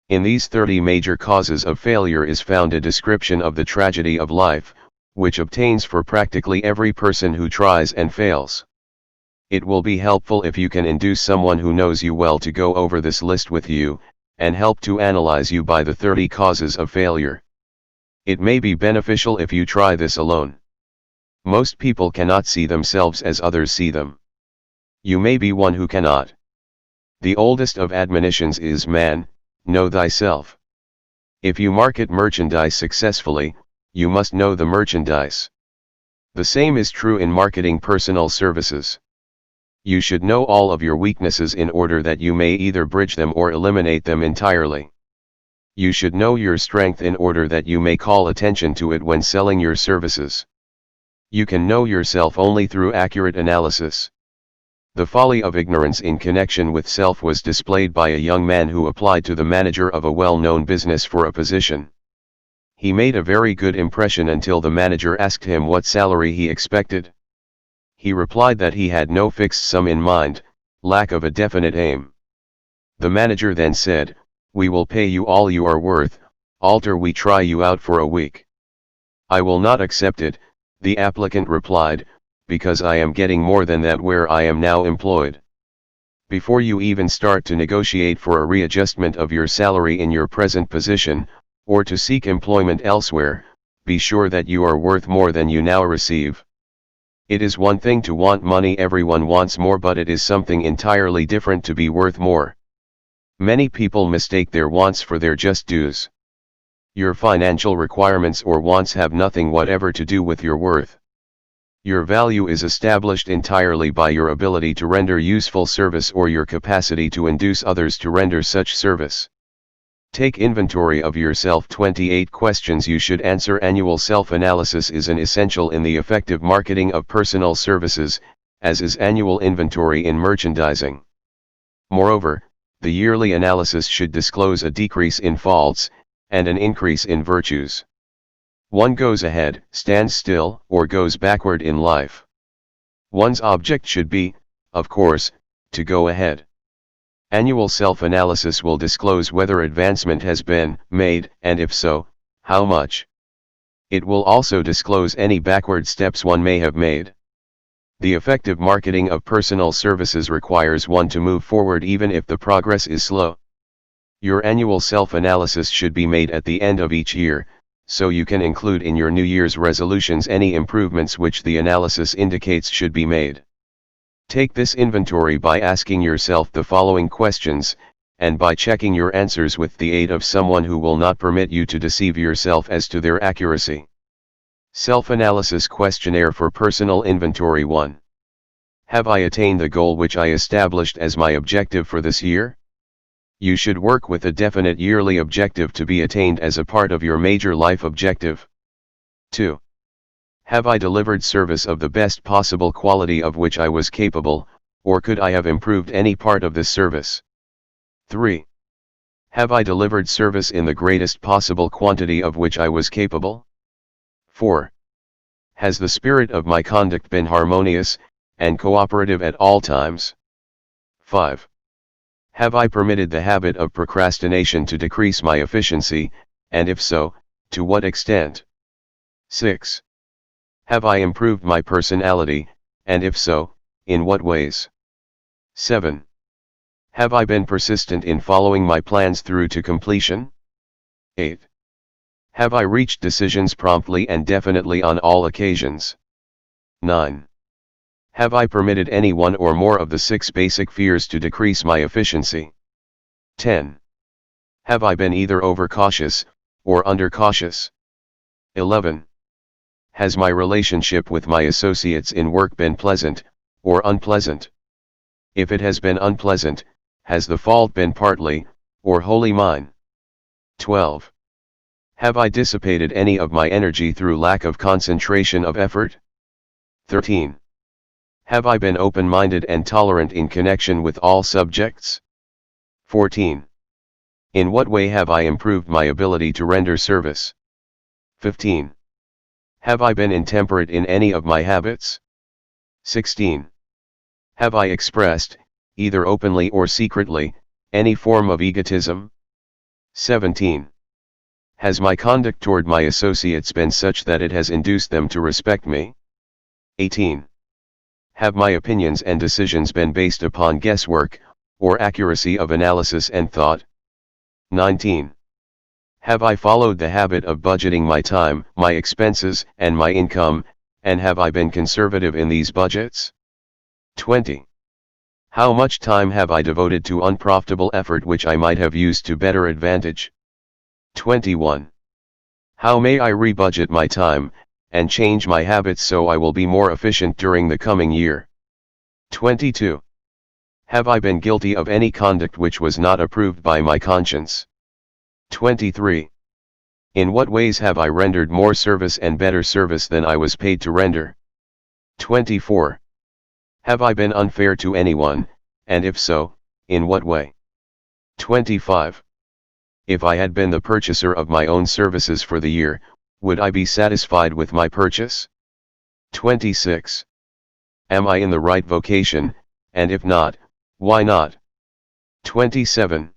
In these 30 major causes of failure is found a description of the tragedy of life, which obtains for practically every person who tries and fails. It will be helpful if you can induce someone who knows you well to go over this list with you, and help to analyze you by the 30 causes of failure. It may be beneficial if you try this alone. Most people cannot see themselves as others see them. You may be one who cannot. The oldest of admonitions is, man, know thyself. If you market merchandise successfully, you must know the merchandise. The same is true in marketing personal services. You should know all of your weaknesses in order that you may either bridge them or eliminate them entirely. You should know your strength in order that you may call attention to it when selling your services. You can know yourself only through accurate analysis. The folly of ignorance in connection with self was displayed by a young man who applied to the manager of a well-known business for a position. He made a very good impression until the manager asked him what salary he expected. He replied that he had no fixed sum in mind, lack of a definite aim. The manager then said, "We will pay you all you are worth, alter we try you out for a week." "I will not accept it," the applicant replied, "because I am getting more than that where I am now employed." Before you even start to negotiate for a readjustment of your salary in your present position, or to seek employment elsewhere, be sure that you are worth more than you now receive. It is one thing to want money, everyone wants more, but it is something entirely different to be worth more. Many people mistake their wants for their just dues. Your financial requirements or wants have nothing whatever to do with your worth. Your value is established entirely by your ability to render useful service or your capacity to induce others to render such service. Take inventory of yourself. 28 questions you should answer. Annual self-analysis is an essential in the effective marketing of personal services, as is annual inventory in merchandising. Moreover, the yearly analysis should disclose a decrease in faults, and an increase in virtues. One goes ahead, stands still, or goes backward in life. One's object should be, of course, to go ahead. Annual self-analysis will disclose whether advancement has been made, and if so, how much. It will also disclose any backward steps one may have made. The effective marketing of personal services requires one to move forward even if the progress is slow. Your annual self-analysis should be made at the end of each year, so you can include in your New Year's resolutions any improvements which the analysis indicates should be made. Take this inventory by asking yourself the following questions, and by checking your answers with the aid of someone who will not permit you to deceive yourself as to their accuracy. Self-analysis questionnaire for personal inventory. 1. Have I attained the goal which I established as my objective for this year? You should work with a definite yearly objective to be attained as a part of your major life objective. 2. Have I delivered service of the best possible quality of which I was capable, or could I have improved any part of this service? 3. Have I delivered service in the greatest possible quantity of which I was capable? 4. Has the spirit of my conduct been harmonious, and cooperative at all times? 5. Have I permitted the habit of procrastination to decrease my efficiency, and if so, to what extent? 6. Have I improved my personality, and if so, in what ways? 7. Have I been persistent in following my plans through to completion? 8. Have I reached decisions promptly and definitely on all occasions? 9. Have I permitted any one or more of the 6 basic fears to decrease my efficiency? 10. Have I been either overcautious, or undercautious? 11. Has my relationship with my associates in work been pleasant, or unpleasant? If it has been unpleasant, has the fault been partly, or wholly mine? 12. Have I dissipated any of my energy through lack of concentration of effort? 13. Have I been open-minded and tolerant in connection with all subjects? 14. In what way have I improved my ability to render service? 15. Have I been intemperate in any of my habits? 16. Have I expressed, either openly or secretly, any form of egotism? 17. Has my conduct toward my associates been such that it has induced them to respect me? 18. Have my opinions and decisions been based upon guesswork, or accuracy of analysis and thought? 19. Have I followed the habit of budgeting my time, my expenses, and my income, and have I been conservative in these budgets? 20. How much time have I devoted to unprofitable effort which I might have used to better advantage? 21. How may I rebudget my time, and change my habits so I will be more efficient during the coming year? 22. Have I been guilty of any conduct which was not approved by my conscience? 23. In what ways have I rendered more service and better service than I was paid to render? 24. Have I been unfair to anyone, and if so, in what way? 25. If I had been the purchaser of my own services for the year, would I be satisfied with my purchase? 26. Am I in the right vocation, and if not, why not? 27.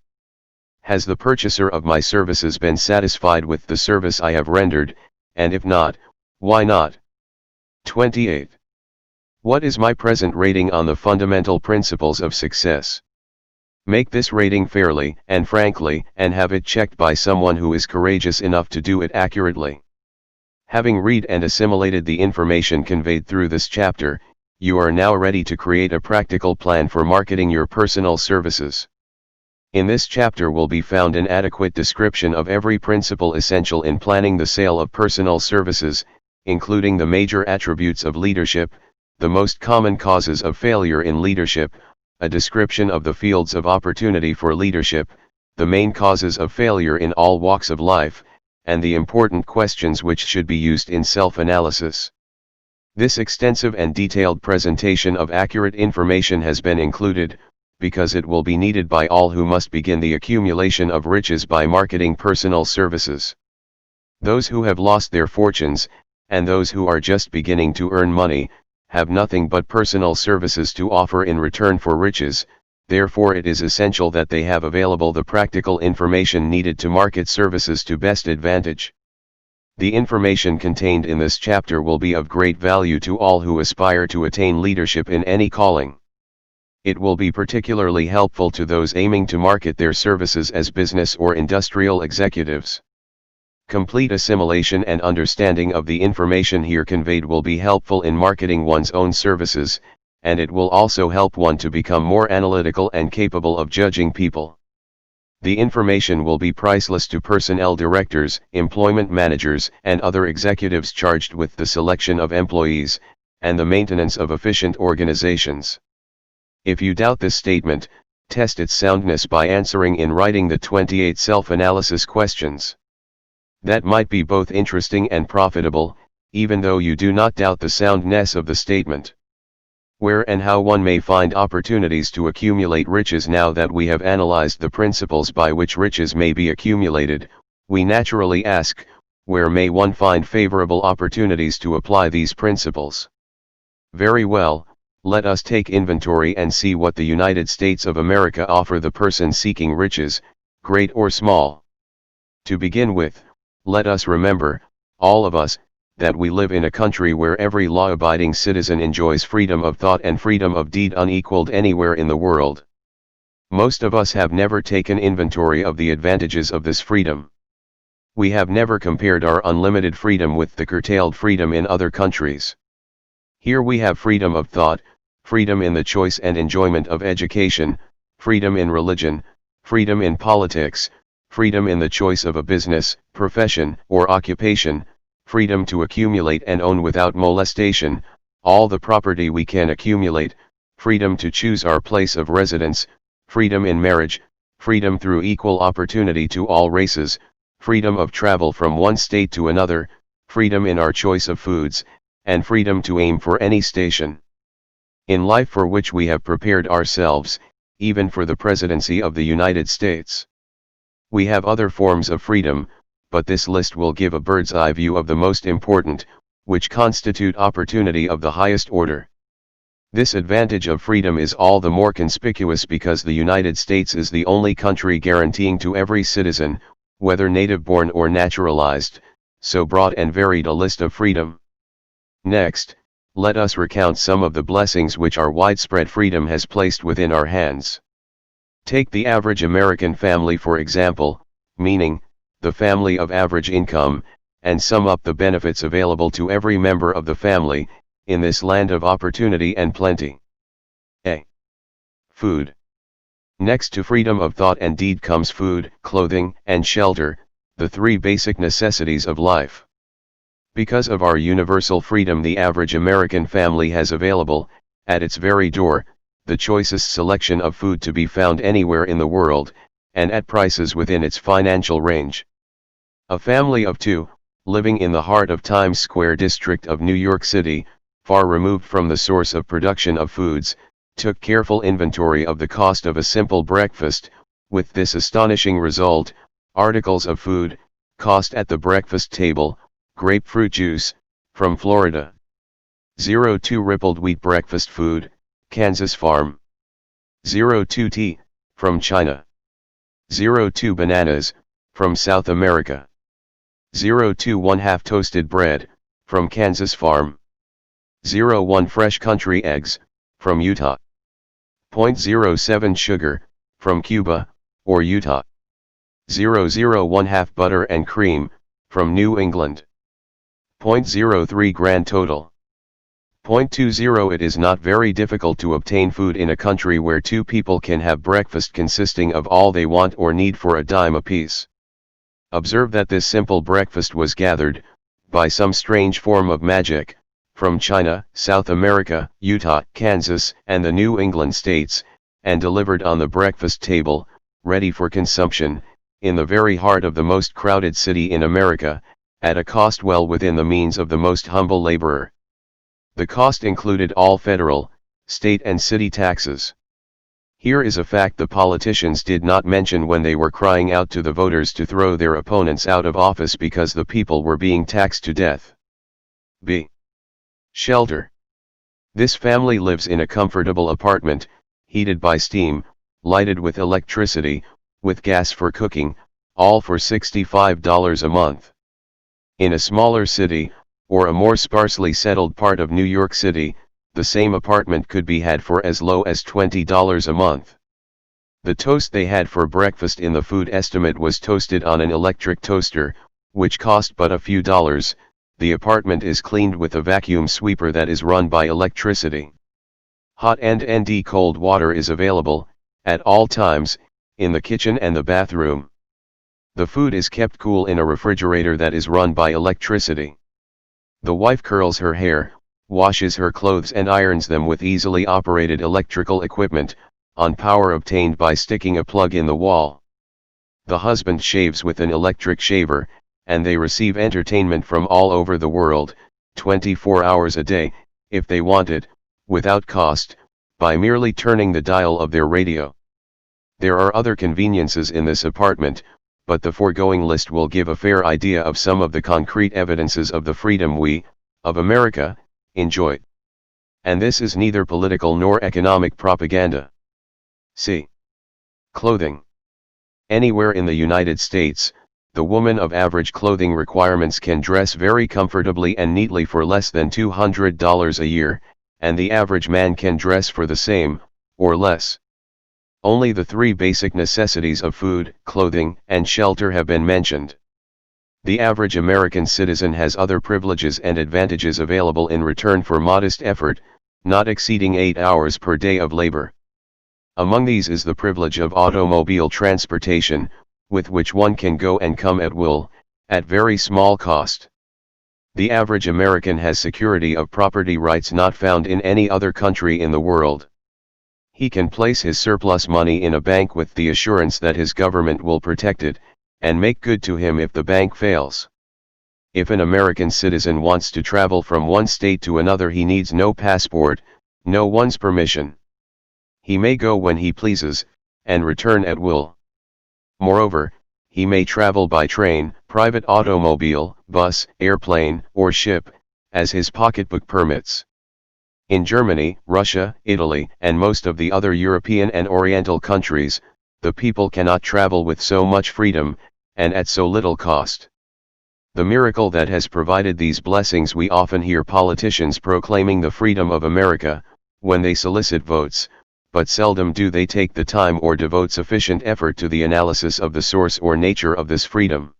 Has the purchaser of my services been satisfied with the service I have rendered, and if not, why not? 28. What is my present rating on the fundamental principles of success? Make this rating fairly and frankly, and have it checked by someone who is courageous enough to do it accurately. Having read and assimilated the information conveyed through this chapter, you are now ready to create a practical plan for marketing your personal services. In this chapter will be found an adequate description of every principle essential in planning the sale of personal services, including the major attributes of leadership, the most common causes of failure in leadership, a description of the fields of opportunity for leadership, the main causes of failure in all walks of life, and the important questions which should be used in self-analysis. This extensive and detailed presentation of accurate information has been included, because it will be needed by all who must begin the accumulation of riches by marketing personal services. Those who have lost their fortunes, and those who are just beginning to earn money, have nothing but personal services to offer in return for riches. Therefore it is essential that they have available the practical information needed to market services to best advantage. The information contained in this chapter will be of great value to all who aspire to attain leadership in any calling. It will be particularly helpful to those aiming to market their services as business or industrial executives. Complete assimilation and understanding of the information here conveyed will be helpful in marketing one's own services, and it will also help one to become more analytical and capable of judging people. The information will be priceless to personnel directors, employment managers, and other executives charged with the selection of employees, and the maintenance of efficient organizations. If you doubt this statement, test its soundness by answering in writing the 28 self-analysis questions. That might be both interesting and profitable, even though you do not doubt the soundness of the statement. Where and how one may find opportunities to accumulate riches. Now that we have analyzed the principles by which riches may be accumulated, we naturally ask, where may one find favorable opportunities to apply these principles? Very well, let us take inventory and see what the United States of America offer the person seeking riches, great or small. To begin with, let us remember, all of us, that we live in a country where every law-abiding citizen enjoys freedom of thought and freedom of deed unequaled anywhere in the world. Most of us have never taken inventory of the advantages of this freedom. We have never compared our unlimited freedom with the curtailed freedom in other countries. Here we have freedom of thought, freedom in the choice and enjoyment of education, freedom in religion, freedom in politics, freedom in the choice of a business, profession, or occupation, freedom to accumulate and own without molestation, all the property we can accumulate, freedom to choose our place of residence, freedom in marriage, freedom through equal opportunity to all races, freedom of travel from one state to another, freedom in our choice of foods, and freedom to aim for any station in life for which we have prepared ourselves, even for the presidency of the United States. We have other forms of freedom, but this list will give a bird's-eye view of the most important, which constitute opportunity of the highest order. This advantage of freedom is all the more conspicuous because the United States is the only country guaranteeing to every citizen, whether native-born or naturalized, so broad and varied a list of freedom. Next, let us recount some of the blessings which our widespread freedom has placed within our hands. Take the average American family for example, meaning, the family of average income, and sum up the benefits available to every member of the family, in this land of opportunity and plenty. A. Food. Next to freedom of thought and deed comes food, clothing, and shelter, the three basic necessities of life. Because of our universal freedom, the average American family has available, at its very door, the choicest selection of food to be found anywhere in the world, and at prices within its financial range. A family of two, living in the heart of Times Square district of New York City, far removed from the source of production of foods, took careful inventory of the cost of a simple breakfast, with this astonishing result: articles of food, cost at the breakfast table, grapefruit juice, from Florida. 02 rippled wheat breakfast food, Kansas farm. 02 tea, from China. 02 bananas, from South America. 02 1/2 toasted bread, from Kansas farm. 01 fresh country eggs, from Utah. 0.07 sugar, from Cuba, or Utah. 00 1/2 butter and cream, from New England. 0.03 grand total. 0.20 It is not very difficult to obtain food in a country where two people can have breakfast consisting of all they want or need for a dime apiece. Observe that this simple breakfast was gathered, by some strange form of magic, from China, South America, Utah, Kansas, and the New England states, and delivered on the breakfast table, ready for consumption, in the very heart of the most crowded city in America, at a cost well within the means of the most humble laborer. The cost included all federal, state and city taxes. Here is a fact the politicians did not mention when they were crying out to the voters to throw their opponents out of office because the people were being taxed to death. B. Shelter. This family lives in a comfortable apartment, heated by steam, lighted with electricity, with gas for cooking, all for $65 a month. In a smaller city, or a more sparsely settled part of New York City, the same apartment could be had for as low as $20 a month. The toast they had for breakfast in the food estimate was toasted on an electric toaster, which cost but a few dollars. The apartment is cleaned with a vacuum sweeper that is run by electricity. Hot and cold water is available, at all times, in the kitchen and the bathroom. The food is kept cool in a refrigerator that is run by electricity. The wife curls her hair, washes her clothes and irons them with easily operated electrical equipment, on power obtained by sticking a plug in the wall. The husband shaves with an electric shaver, and they receive entertainment from all over the world, 24 hours a day, if they want it, without cost, by merely turning the dial of their radio. There are other conveniences in this apartment, but the foregoing list will give a fair idea of some of the concrete evidences of the freedom we, of America, enjoy. And this is neither political nor economic propaganda. C. Clothing. Anywhere in the United States, the woman of average clothing requirements can dress very comfortably and neatly for less than $200 a year, and the average man can dress for the same, or less. Only the three basic necessities of food, clothing, and shelter have been mentioned. The average American citizen has other privileges and advantages available in return for modest effort, not exceeding 8 hours per day of labor. Among these is the privilege of automobile transportation, with which one can go and come at will, at very small cost. The average American has security of property rights not found in any other country in the world. He can place his surplus money in a bank with the assurance that his government will protect it, and make good to him if the bank fails. If an American citizen wants to travel from one state to another, he needs no passport, no one's permission. He may go when he pleases, and return at will. Moreover, he may travel by train, private automobile, bus, airplane, or ship, as his pocketbook permits. In Germany, Russia, Italy, and most of the other European and Oriental countries, the people cannot travel with so much freedom, and at so little cost. The miracle that has provided these blessings, we often hear politicians proclaiming the freedom of America, when they solicit votes, but seldom do they take the time or devote sufficient effort to the analysis of the source or nature of this freedom.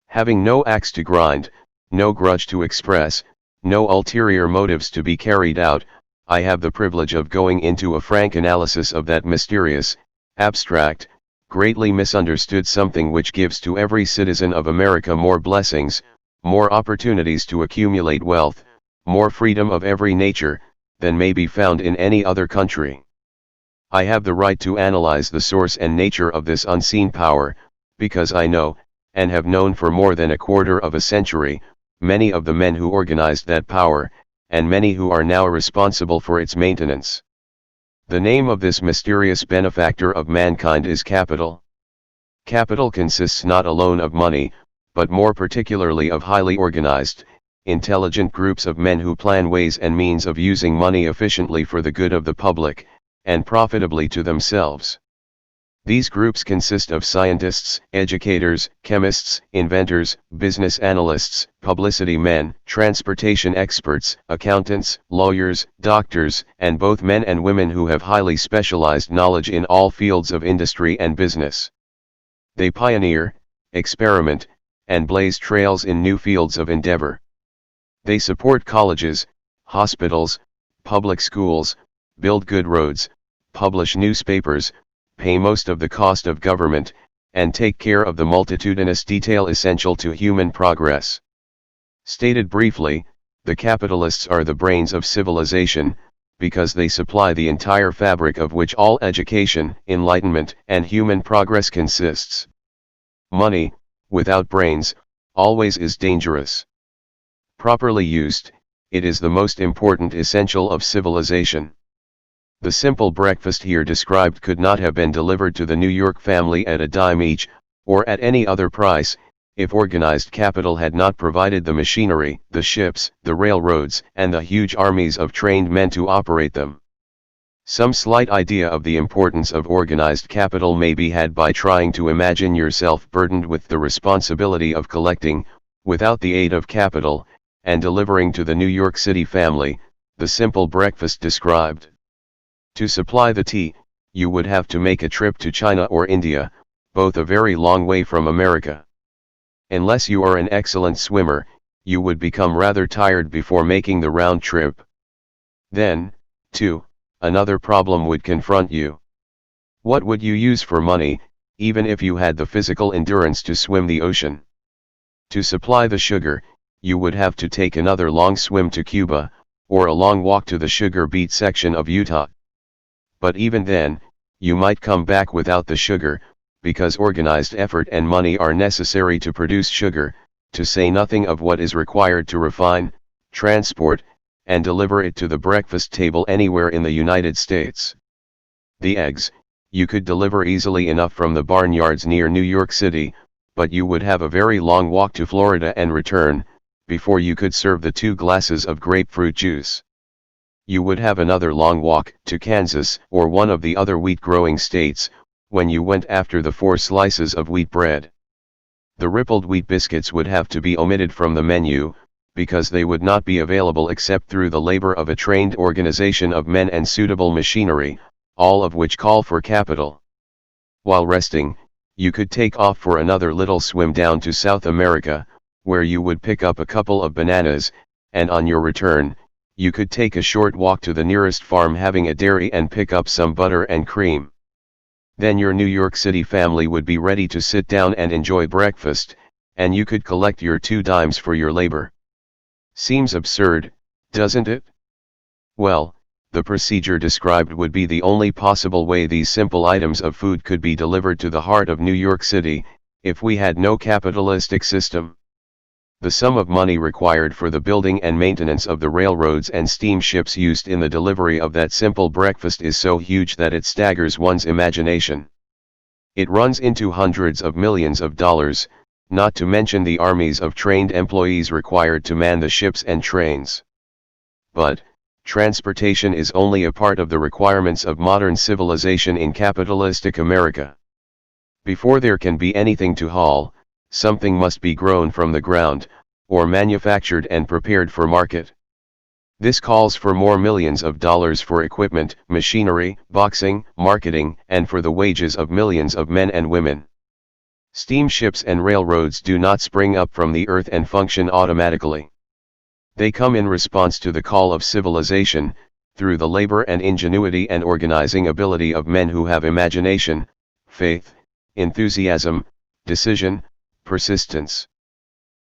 Having no axe to grind, no grudge to express, no ulterior motives to be carried out, I have the privilege of going into a frank analysis of that mysterious, abstract, greatly misunderstood something which gives to every citizen of America more blessings, more opportunities to accumulate wealth, more freedom of every nature, than may be found in any other country. I have the right to analyze the source and nature of this unseen power, because I know, and have known for more than a quarter of a century, many of the men who organized that power, and many who are now responsible for its maintenance. The name of this mysterious benefactor of mankind is capital. Capital consists not alone of money, but more particularly of highly organized, intelligent groups of men who plan ways and means of using money efficiently for the good of the public, and profitably to themselves. These groups consist of scientists, educators, chemists, inventors, business analysts, publicity men, transportation experts, accountants, lawyers, doctors, and both men and women who have highly specialized knowledge in all fields of industry and business. They pioneer, experiment, and blaze trails in new fields of endeavor. They support colleges, hospitals, public schools, build good roads, publish newspapers, pay most of the cost of government, and take care of the multitudinous detail essential to human progress. Stated briefly, the capitalists are the brains of civilization, because they supply the entire fabric of which all education, enlightenment, and human progress consists. Money, without brains, always is dangerous. Properly used, it is the most important essential of civilization. The simple breakfast here described could not have been delivered to the New York family at a dime each, or at any other price, if organized capital had not provided the machinery, the ships, the railroads, and the huge armies of trained men to operate them. Some slight idea of the importance of organized capital may be had by trying to imagine yourself burdened with the responsibility of collecting, without the aid of capital, and delivering to the New York City family, the simple breakfast described. To supply the tea, you would have to make a trip to China or India, both a very long way from America. Unless you are an excellent swimmer, you would become rather tired before making the round trip. Then, too, another problem would confront you. What would you use for money, even if you had the physical endurance to swim the ocean? To supply the sugar, you would have to take another long swim to Cuba, or a long walk to the sugar beet section of Utah. But even then, you might come back without the sugar, because organized effort and money are necessary to produce sugar, to say nothing of what is required to refine, transport, and deliver it to the breakfast table anywhere in the United States. The eggs, you could deliver easily enough from the barnyards near New York City, but you would have a very long walk to Florida and return, before you could serve the 2 glasses of grapefruit juice. You would have another long walk to Kansas or one of the other wheat-growing states, when you went after the 4 slices of wheat bread. The rippled wheat biscuits would have to be omitted from the menu, because they would not be available except through the labor of a trained organization of men and suitable machinery, all of which call for capital. While resting, you could take off for another little swim down to South America, where you would pick up a couple of bananas, and on your return, you could take a short walk to the nearest farm having a dairy and pick up some butter and cream. Then your New York City family would be ready to sit down and enjoy breakfast, and you could collect your 2 dimes for your labor. Seems absurd, doesn't it? Well, the procedure described would be the only possible way these simple items of food could be delivered to the heart of New York City, if we had no capitalistic system. The sum of money required for the building and maintenance of the railroads and steamships used in the delivery of that simple breakfast is so huge that it staggers one's imagination. It runs into hundreds of millions of dollars, not to mention the armies of trained employees required to man the ships and trains. But, transportation is only a part of the requirements of modern civilization in capitalistic America. Before there can be anything to haul, something must be grown from the ground, or manufactured and prepared for market. This calls for more millions of dollars for equipment, machinery, boxing, marketing, and for the wages of millions of men and women. Steamships and railroads do not spring up from the earth and function automatically. They come in response to the call of civilization, through the labor and ingenuity and organizing ability of men who have imagination, faith, enthusiasm, decision, persistence.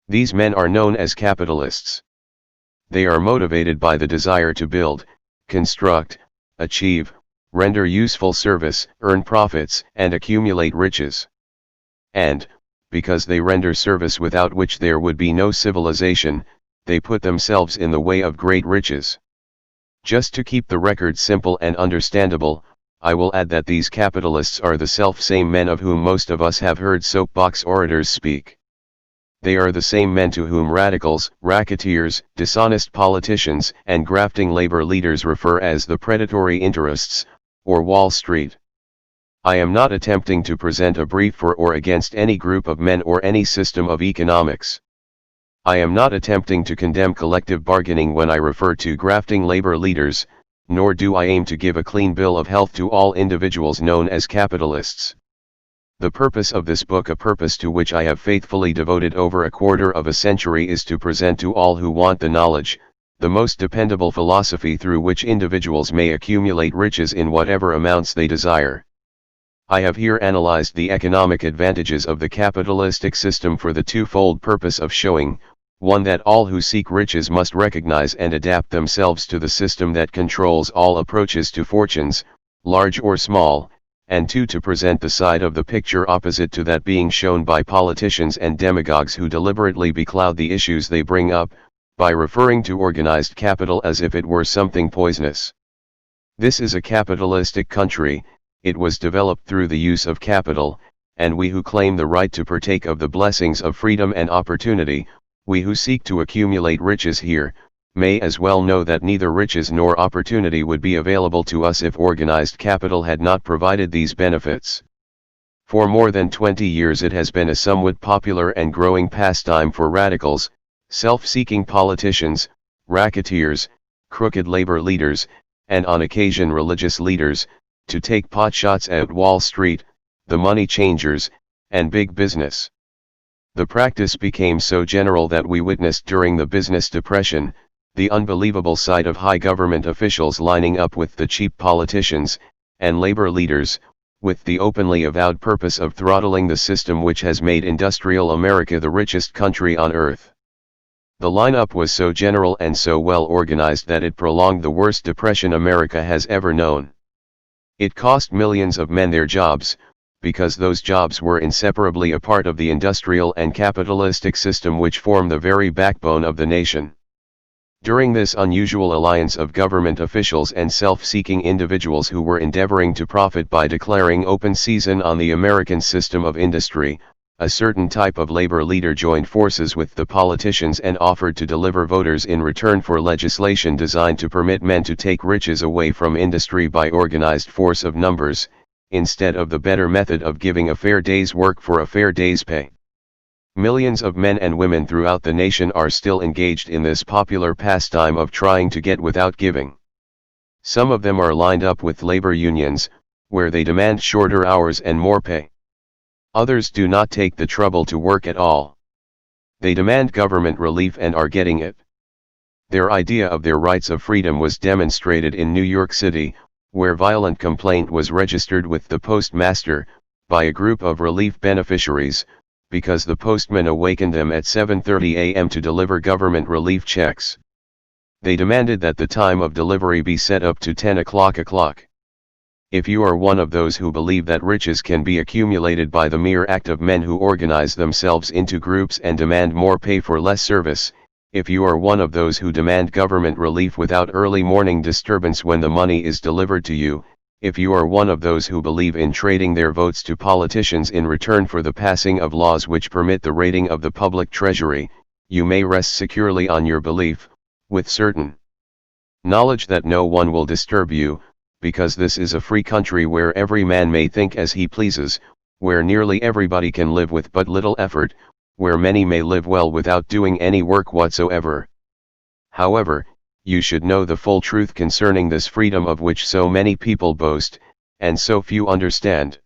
These men are known as capitalists. They are motivated by the desire to build, construct, achieve, render useful service, earn profits, and accumulate riches. And, because they render service without which there would be no civilization, they put themselves in the way of great riches. Just to keep the record simple and understandable, I will add that these capitalists are the self-same men of whom most of us have heard soapbox orators speak. They are the same men to whom radicals, racketeers, dishonest politicians, and grafting labor leaders refer as the predatory interests, or Wall Street. I am not attempting to present a brief for or against any group of men or any system of economics. I am not attempting to condemn collective bargaining when I refer to grafting labor leaders, nor do I aim to give a clean bill of health to all individuals known as capitalists. The purpose of this book, a purpose to which I have faithfully devoted over a quarter of a century, is to present to all who want the knowledge, the most dependable philosophy through which individuals may accumulate riches in whatever amounts they desire. I have here analyzed the economic advantages of the capitalistic system for the twofold purpose of showing, one that all who seek riches must recognize and adapt themselves to the system that controls all approaches to fortunes, large or small, and two, to present the side of the picture opposite to that being shown by politicians and demagogues who deliberately becloud the issues they bring up, by referring to organized capital as if it were something poisonous. This is a capitalistic country, it was developed through the use of capital, and we who claim the right to partake of the blessings of freedom and opportunity, we who seek to accumulate riches here, may as well know that neither riches nor opportunity would be available to us if organized capital had not provided these benefits. For more than 20 years it has been a somewhat popular and growing pastime for radicals, self-seeking politicians, racketeers, crooked labor leaders, and on occasion religious leaders, to take potshots at Wall Street, the money changers, and big business. The practice became so general that we witnessed during the business depression, the unbelievable sight of high government officials lining up with the cheap politicians, and labor leaders, with the openly avowed purpose of throttling the system which has made industrial America the richest country on earth. The lineup was so general and so well organized that it prolonged the worst depression America has ever known. It cost millions of men their jobs, because those jobs were inseparably a part of the industrial and capitalistic system which form the very backbone of the nation. During this unusual alliance of government officials and self-seeking individuals who were endeavoring to profit by declaring open season on the American system of industry, a certain type of labor leader joined forces with the politicians and offered to deliver voters in return for legislation designed to permit men to take riches away from industry by organized force of numbers, instead of the better method of giving a fair day's work for a fair day's pay. Millions of men and women throughout the nation are still engaged in this popular pastime of trying to get without giving. Some of them are lined up with labor unions, where they demand shorter hours and more pay. Others do not take the trouble to work at all. They demand government relief and are getting it. Their idea of their rights of freedom was demonstrated in New York City, where violent complaint was registered with the postmaster, by a group of relief beneficiaries, because the postman awakened them at 7:30 a.m. to deliver government relief checks. They demanded that the time of delivery be set up to 10 o'clock. If you are one of those who believe that riches can be accumulated by the mere act of men who organize themselves into groups and demand more pay for less service, if you are one of those who demand government relief without early morning disturbance when the money is delivered to you, if you are one of those who believe in trading their votes to politicians in return for the passing of laws which permit the raiding of the public treasury, you may rest securely on your belief, with certain knowledge that no one will disturb you, because this is a free country where every man may think as he pleases, where nearly everybody can live with but little effort, where many may live well without doing any work whatsoever. However, you should know the full truth concerning this freedom of which so many people boast, and so few understand.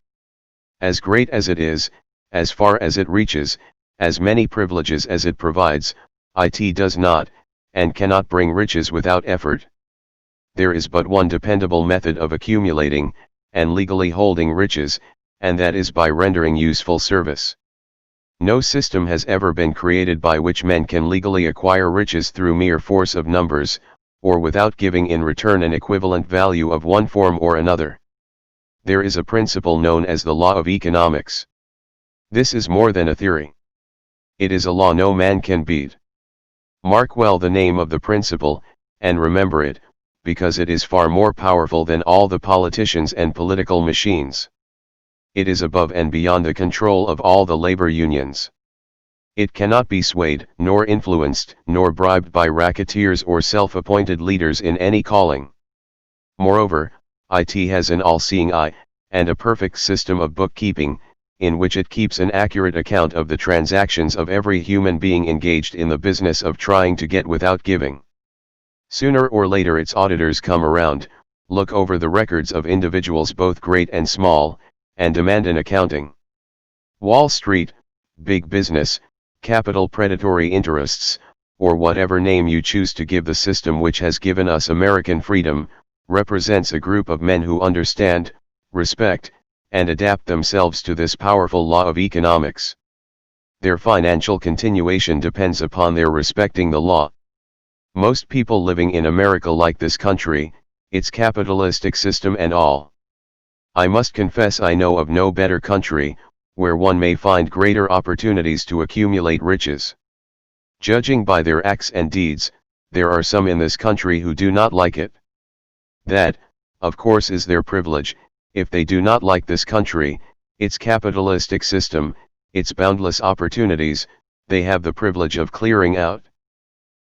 As great as it is, as far as it reaches, as many privileges as it provides, it does not, and cannot bring riches without effort. There is but one dependable method of accumulating, and legally holding riches, and that is by rendering useful service. No system has ever been created by which men can legally acquire riches through mere force of numbers, or without giving in return an equivalent value of one form or another. There is a principle known as the law of economics. This is more than a theory. It is a law no man can beat. Mark well the name of the principle, and remember it, because it is far more powerful than all the politicians and political machines. It is above and beyond the control of all the labor unions. It cannot be swayed, nor influenced, nor bribed by racketeers or self-appointed leaders in any calling. Moreover, it has an all-seeing eye, and a perfect system of bookkeeping, in which it keeps an accurate account of the transactions of every human being engaged in the business of trying to get without giving. Sooner or later its auditors come around, look over the records of individuals both great and small, and demand an accounting. Wall Street, big business, capital predatory interests, or whatever name you choose to give the system which has given us American freedom, represents a group of men who understand, respect, and adapt themselves to this powerful law of economics. their financial continuation depends upon their respecting the law. Most people living in America like this country, its capitalistic system and all. I must confess I know of no better country, where one may find greater opportunities to accumulate riches. Judging by their acts and deeds, there are some in this country who do not like it. That, of course, is their privilege. If they do not like this country, its capitalistic system, its boundless opportunities, they have the privilege of clearing out.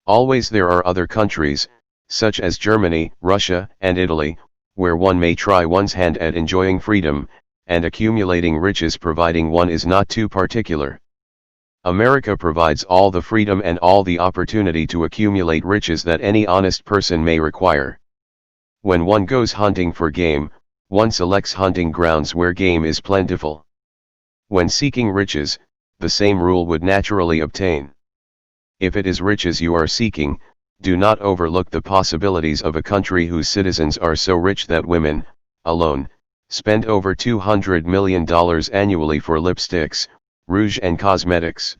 Always there are other countries, such as Germany, Russia, and Italy, where one may try one's hand at enjoying freedom, and accumulating riches providing one is not too particular. America provides all the freedom and all the opportunity to accumulate riches that any honest person may require. When one goes hunting for game, one selects hunting grounds where game is plentiful. When seeking riches, the same rule would naturally obtain. If it is riches you are seeking, do not overlook the possibilities of a country whose citizens are so rich that women, alone, spend over $200 million annually for lipsticks, rouge and cosmetics.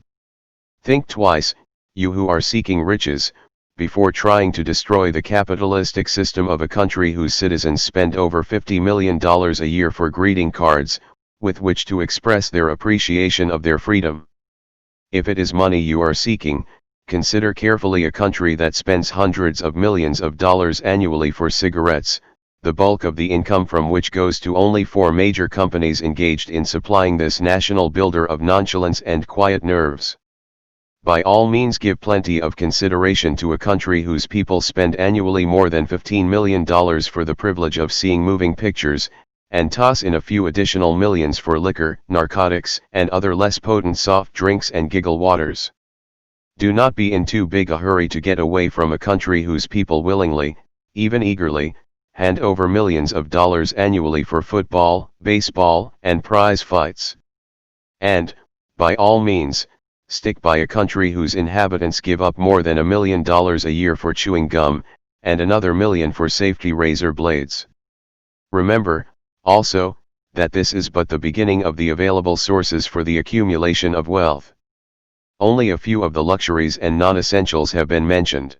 Think twice, you who are seeking riches, before trying to destroy the capitalistic system of a country whose citizens spend over $50 million a year for greeting cards, with which to express their appreciation of their freedom. If it is money you are seeking, consider carefully a country that spends hundreds of millions of dollars annually for cigarettes, the bulk of the income from which goes to only 4 major companies engaged in supplying this national builder of nonchalance and quiet nerves. By all means give plenty of consideration to a country whose people spend annually more than $15 million for the privilege of seeing moving pictures, and toss in a few additional millions for liquor, narcotics, and other less potent soft drinks and giggle waters. Do not be in too big a hurry to get away from a country whose people willingly, even eagerly, hand over millions of dollars annually for football, baseball, and prize fights. And, by all means, stick by a country whose inhabitants give up more than $1 million a year for chewing gum, and another $1 million for safety razor blades. Remember, also, that this is but the beginning of the available sources for the accumulation of wealth. Only a few of the luxuries and non-essentials have been mentioned.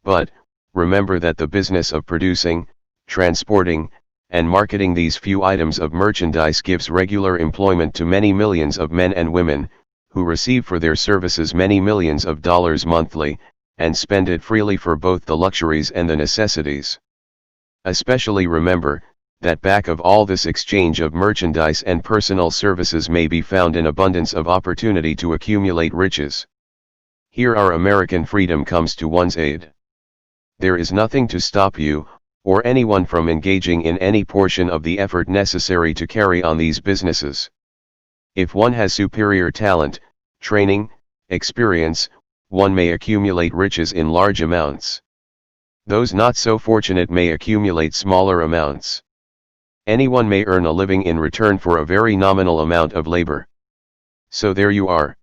But, remember that the business of producing, transporting, and marketing these few items of merchandise gives regular employment to many millions of men and women, who receive for their services many millions of dollars monthly, and spend it freely for both the luxuries and the necessities. Especially remember, that back of all this exchange of merchandise and personal services may be found an abundance of opportunity to accumulate riches. Here our American freedom comes to one's aid. There is nothing to stop you, or anyone from engaging in any portion of the effort necessary to carry on these businesses. If one has superior talent, training, experience, one may accumulate riches in large amounts. Those not so fortunate may accumulate smaller amounts. Anyone may earn a living in return for a very nominal amount of labor. So there you are.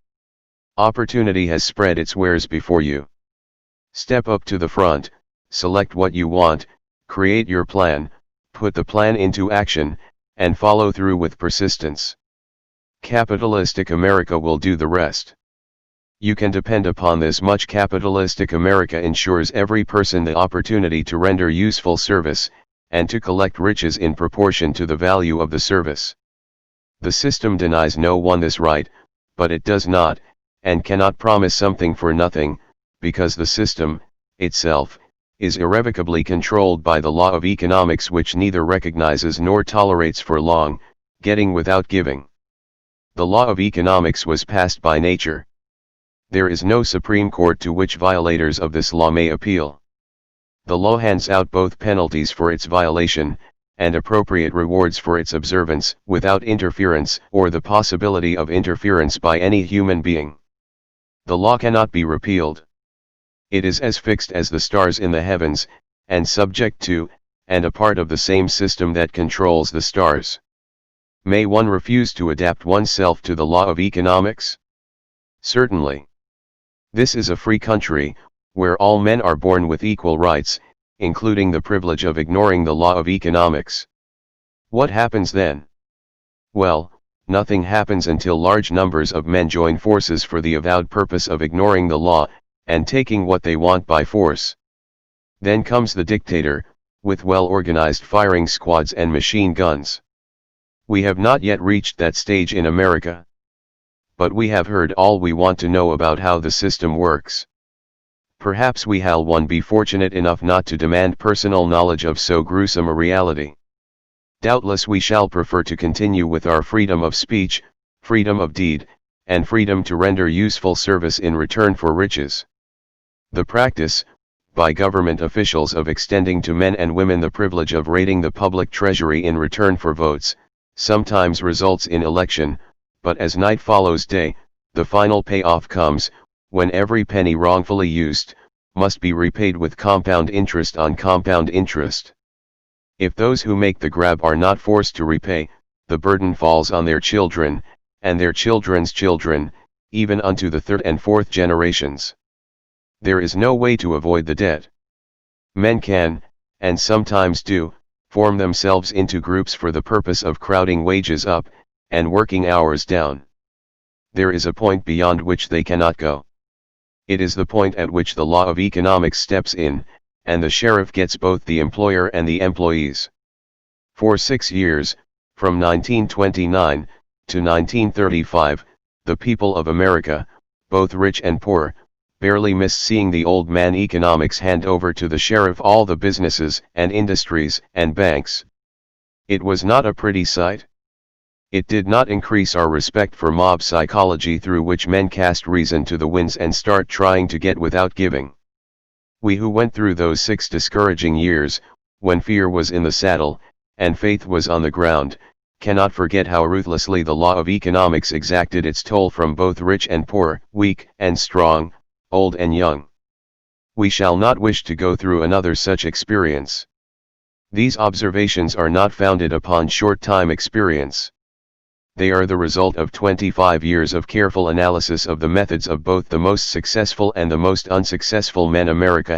Opportunity has spread its wares before you. Step up to the front, select what you want, create your plan, put the plan into action, and follow through with persistence. Capitalistic America will do the rest. You can depend upon this much. Capitalistic America ensures every person the opportunity to render useful service, and to collect riches in proportion to the value of the service. The system denies no one this right, but it does not, and cannot promise something for nothing, because the system, itself, is irrevocably controlled by the law of economics, which neither recognizes nor tolerates for long, getting without giving. The law of economics was passed by nature. There is no Supreme Court to which violators of this law may appeal. The law hands out both penalties for its violation, and appropriate rewards for its observance, without interference or the possibility of interference by any human being. The law cannot be repealed. It is as fixed as the stars in the heavens, and subject to, and a part of the same system that controls the stars. May one refuse to adapt oneself to the law of economics? Certainly. This is a free country, where all men are born with equal rights, including the privilege of ignoring the law of economics. What happens then? Well, nothing happens until large numbers of men join forces for the avowed purpose of ignoring the law, and taking what they want by force. Then comes the dictator, with well-organized firing squads and machine guns. We have not yet reached that stage in America. But we have heard all we want to know about how the system works. Perhaps we won't be fortunate enough not to demand personal knowledge of so gruesome a reality. Doubtless we shall prefer to continue with our freedom of speech, freedom of deed, and freedom to render useful service in return for riches. The practice, by government officials, of extending to men and women the privilege of raiding the public treasury in return for votes, sometimes results in election, but as night follows day, the final payoff comes, when every penny wrongfully used, must be repaid with compound interest on compound interest. If those who make the grab are not forced to repay, the burden falls on their children, and their children's children, even unto the third and fourth generations. There is no way to avoid the debt. Men can, and sometimes do, form themselves into groups for the purpose of crowding wages up, and working hours down. There is a point beyond which they cannot go. It is the point at which the law of economics steps in, and the sheriff gets both the employer and the employees. For 6 years, from 1929 to 1935, the people of America, both rich and poor, barely missed seeing the old man economics hand over to the sheriff all the businesses and industries and banks. It was not a pretty sight. It did not increase our respect for mob psychology, through which men cast reason to the winds and start trying to get without giving. We who went through those 6 discouraging years, when fear was in the saddle, and faith was on the ground, cannot forget how ruthlessly the law of economics exacted its toll from both rich and poor, weak and strong, old and young. We shall not wish to go through another such experience. These observations are not founded upon short-time experience. They are the result of 25 years of careful analysis of the methods of both the most successful and the most unsuccessful men America